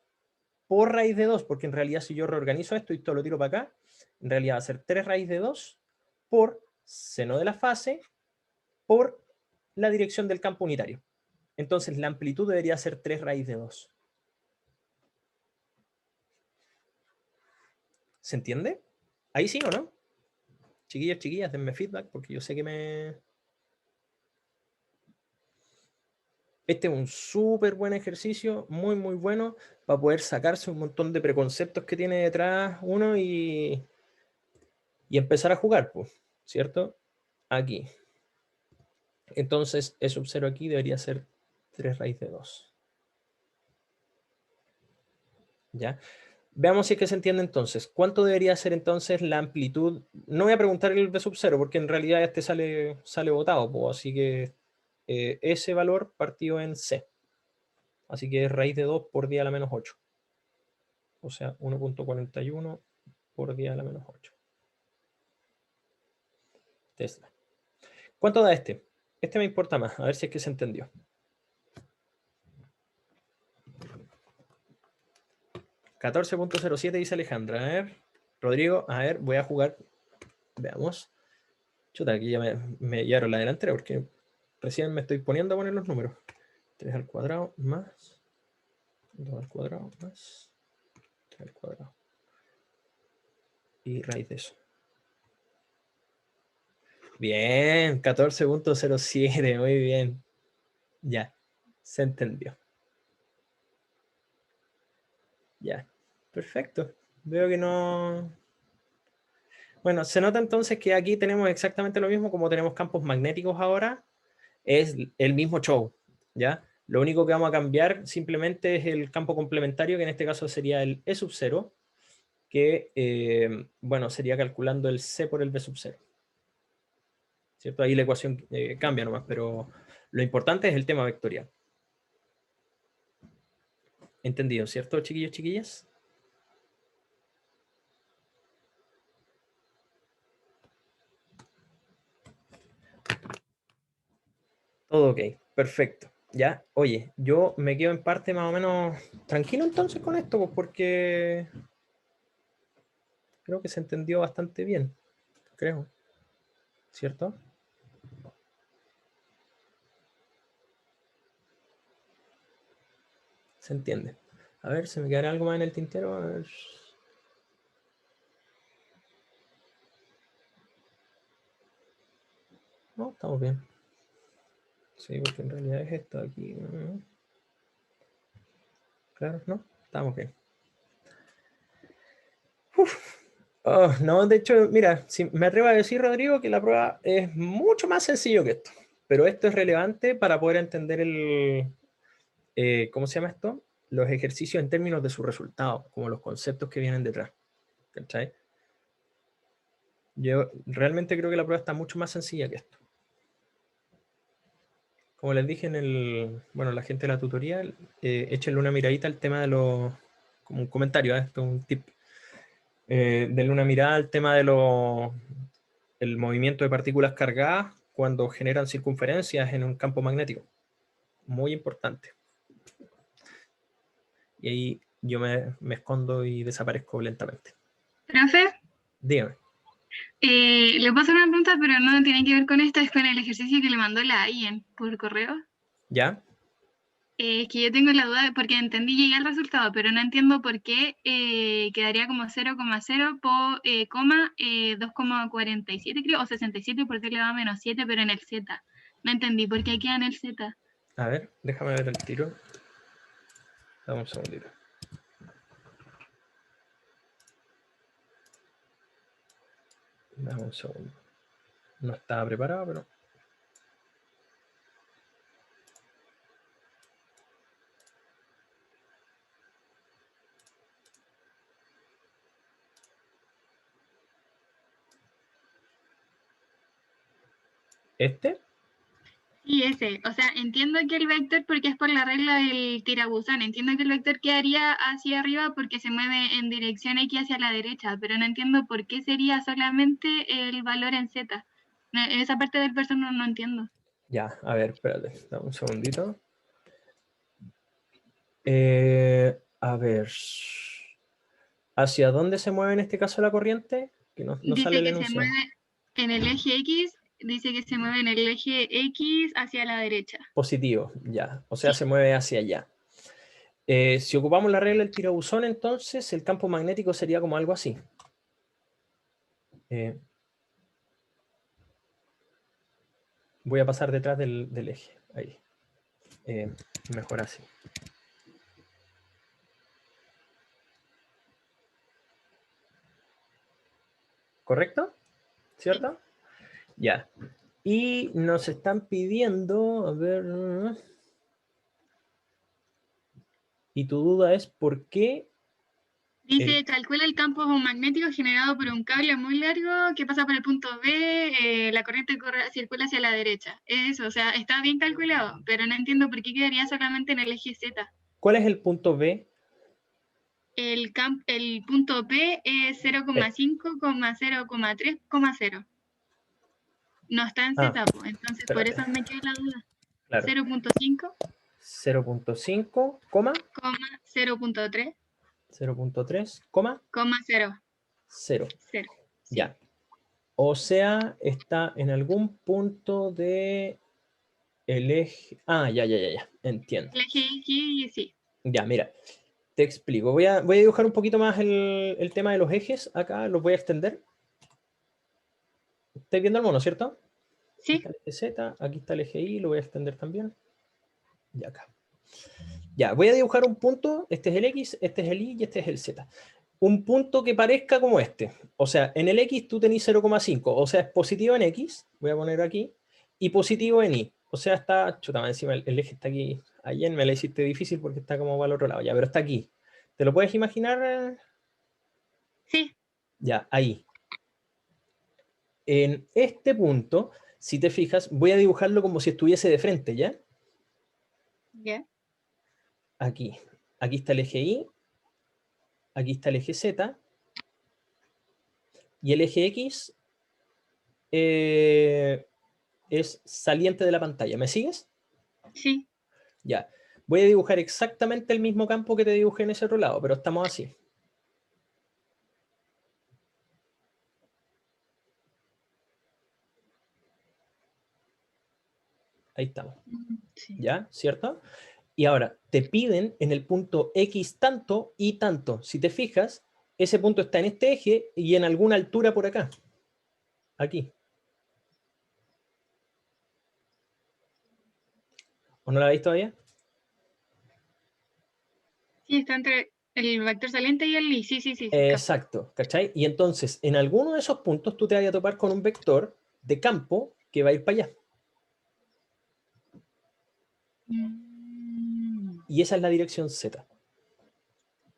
por raíz de 2, porque en realidad si yo reorganizo esto y esto lo tiro para acá, en realidad va a ser 3 raíz de 2 por seno de la fase por la dirección del campo unitario. Entonces la amplitud debería ser 3 raíz de 2. ¿Se entiende? Ahí sí o no. Chiquillos, chiquillas, denme feedback porque yo sé que me... Este es un súper buen ejercicio, muy, muy bueno, para poder sacarse un montón de preconceptos que tiene detrás uno y empezar a jugar, pues, ¿cierto? Aquí. Entonces, E sub 0 aquí debería ser 3 raíz de 2. ¿Ya? Veamos si es que se entiende entonces. ¿Cuánto debería ser entonces la amplitud? No voy a preguntar el B sub 0 porque en realidad este sale botado, pues, así que ese valor partió en C. Así que es raíz de 2 por 10 a la menos 8. O sea, 1.41 por 10 a la menos 8. Tesla. ¿Cuánto da este? Este me importa más, a ver si es que se entendió. 14.07 dice Alejandra. A ver, Rodrigo, a ver, voy a jugar. Veamos. Chuta, aquí ya me llevaron la delantera porque recién me estoy poniendo a poner los números. 3 al cuadrado más 2 al cuadrado más 3 al cuadrado. Y raíz de eso. Bien, 14.07, muy bien. Ya, se entendió. Ya, perfecto. Veo que no... Bueno, se nota entonces que aquí tenemos exactamente lo mismo como tenemos campos magnéticos ahora. Es el mismo show, ¿ya? Lo único que vamos a cambiar simplemente es el campo complementario, que en este caso sería el E sub 0, que, bueno, sería calculando el C por el B sub 0. ¿Cierto? Ahí la ecuación cambia nomás, pero lo importante es el tema vectorial. ¿Entendido, cierto, chiquillos, chiquillas? Todo ok, perfecto. Ya, oye, yo me quedo en parte más o menos tranquilo entonces con esto, pues porque creo que se entendió bastante bien, creo, ¿cierto? Se entiende. A ver, ¿se me quedará algo más en el tintero? A ver. No, estamos bien. Sí, porque en realidad es esto aquí. Claro, ¿no? Estamos bien. Oh, no, de hecho, mira, si me atrevo a decir, Rodrigo, que la prueba es mucho más sencillo que esto. Pero esto es relevante para poder entender ¿cómo se llama esto? Los ejercicios en términos de su resultado, como los conceptos que vienen detrás. ¿Cachai? Yo realmente creo que la prueba está mucho más sencilla que esto. Como les dije bueno, la gente de la tutoría, échenle una miradita al tema de los, como un comentario, esto un tip. Denle una mirada al tema de el movimiento de partículas cargadas cuando generan circunferencias en un campo magnético. Muy importante. Y ahí yo me escondo y desaparezco lentamente. Profe, Dígame. le puedo hacer una pregunta, pero no tiene que ver con esto, es con el ejercicio que le mandó la IEN por correo. ¿Ya? Es que yo tengo la duda, porque entendí, llegué al resultado, pero no entiendo por qué quedaría como 0,0 por coma 2,47 creo, o 67 porque le va menos 7, pero en el Z. No entendí por qué queda en el Z. A ver, déjame ver el tiro. Dame un segundito. Dame un segundo. No estaba preparado, pero... ¿Este? Sí, ese. O sea, entiendo que el vector, porque es por la regla del tirabuzón, entiendo que el vector quedaría hacia arriba porque se mueve en dirección X hacia la derecha, pero no entiendo por qué sería solamente el valor en Z. Esa parte del versor no entiendo. Ya, a ver, espérate, dame un segundito. A ver. ¿Hacia dónde se mueve en este caso la corriente? Que no sale el enunciado. Se mueve en el eje X, dice que se mueve en el eje X hacia la derecha. Positivo, ya. O sea, Sí. se mueve hacia allá. Si ocupamos la regla del tirabuzón, entonces el campo magnético sería como algo así. Voy a pasar detrás del eje. Ahí. Mejor así. ¿Correcto? ¿Cierto? Sí. Ya. Y nos están pidiendo, a ver... Y tu duda es ¿por qué? Dice, calcula el campo magnético generado por un cable muy largo que pasa por el punto B, la corriente circula hacia la derecha. Eso, o sea, está bien calculado, pero no entiendo por qué quedaría solamente en el eje Z. ¿Cuál es el punto B? El punto B es 0,5,0,3,0. No está en Z, entonces espérate. por eso me queda la duda. Claro. 0,5. 0,5, coma. 0,3. 0,3, coma. 0. 0. Sí. Ya. O sea, está en algún punto de el eje... Ah, ya. Entiendo. El eje X, sí. Ya, mira. Te explico. Voy a dibujar un poquito más el tema de los ejes. Acá los voy a extender. ¿Estáis viendo el mono, cierto? Sí. Aquí está el eje Z, aquí está el eje Y, lo voy a extender también. Y acá. Ya, voy a dibujar un punto. Este es el X, este es el Y y este es el Z. Un punto que parezca como este. O sea, en el X tú tenés 0,5. O sea, es positivo en X. Voy a poner aquí. Y positivo en Y. O sea, está... Chuta, encima el eje está aquí. Ayer me la hiciste difícil porque está como para el otro lado. Ya, pero está aquí. ¿Te lo puedes imaginar? Sí. Ya, ahí. En este punto, si te fijas, voy a dibujarlo como si estuviese de frente, ¿ya? Ya. Aquí. Aquí está el eje Y. Aquí está el eje Z. Y el eje X es saliente de la pantalla. ¿Me sigues? Sí. Ya. Voy a dibujar exactamente el mismo campo que te dibujé en ese otro lado, pero estamos así. Ahí estamos. Sí. ¿Ya? ¿Cierto? Y ahora, te piden en el punto X tanto y tanto. Si te fijas, ese punto está en este eje y en alguna altura por acá. Aquí. ¿O no la veis todavía? Sí, está entre el vector saliente y el Y. Sí. Exacto, ¿cachai? Y entonces, en alguno de esos puntos tú te vas a topar con un vector de campo que va a ir para allá. Y esa es la dirección Z.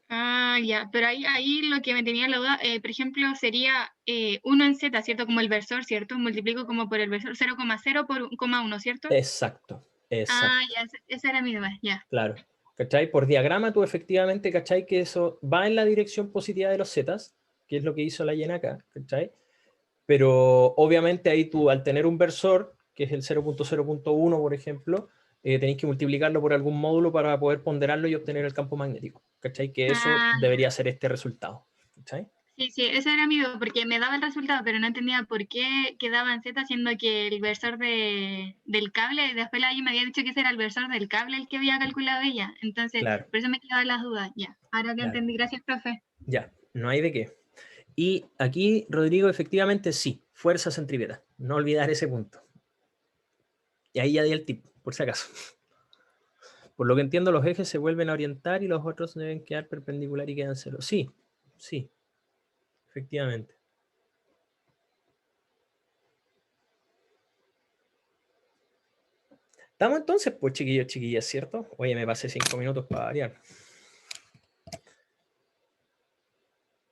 Ah, ya, pero ahí lo que me tenía la duda, por ejemplo, sería 1 en Z, ¿cierto? Como el versor, ¿cierto? Multiplico como por el versor 0,0 por 1,1, ¿cierto? Exacto. Ah, ya, esa era mi duda, ya. Claro. ¿Cachai? Por diagrama tú efectivamente, ¿cachai? Que eso va en la dirección positiva de los zetas, que es lo que hizo la Y acá, ¿cachai? Pero obviamente ahí tú, al tener un versor, que es el 0.0.1, por ejemplo, tenéis que multiplicarlo por algún módulo para poder ponderarlo y obtener el campo magnético, ¿cachai? Que eso debería ser este resultado, ¿cachai? Sí, esa era mi duda, porque me daba el resultado, pero no entendía por qué quedaba en Z, siendo que el versor del cable, después la I me había dicho que ese era el versor del cable el que había calculado ella. Entonces, claro. Por eso me quedaban las dudas. Ya, ahora que entendí, gracias, profe. Ya, no hay de qué. Y aquí, Rodrigo, efectivamente sí, fuerza centrípeta. No olvidar ese punto. Y ahí ya di el tip, por si acaso. Por lo que entiendo, los ejes se vuelven a orientar y los otros deben quedar perpendicular y quedan cero. Sí, efectivamente. Estamos entonces, pues, chiquillos, chiquillas, ¿cierto? Oye, me pasé 5 minutos para variar.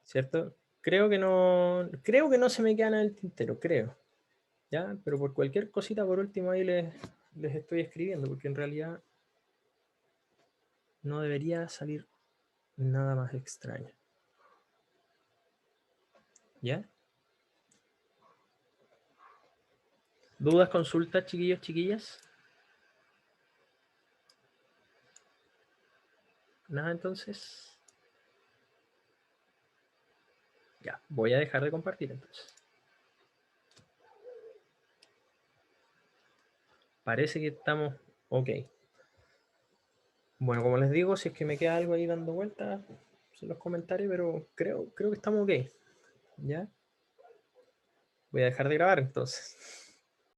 ¿Cierto? Creo que no se me queda nada en el tintero, creo. ¿Ya? Pero por cualquier cosita, por último, ahí les estoy escribiendo, porque en realidad no debería salir nada más extraño. ¿Ya? ¿Dudas, consultas, chiquillos, chiquillas? Nada, entonces. Ya, voy a dejar de compartir entonces. Parece que estamos ok. Bueno, como les digo, si es que me queda algo ahí dando vueltas en los comentarios, pero creo que estamos ok. ¿Ya? Voy a dejar de grabar entonces.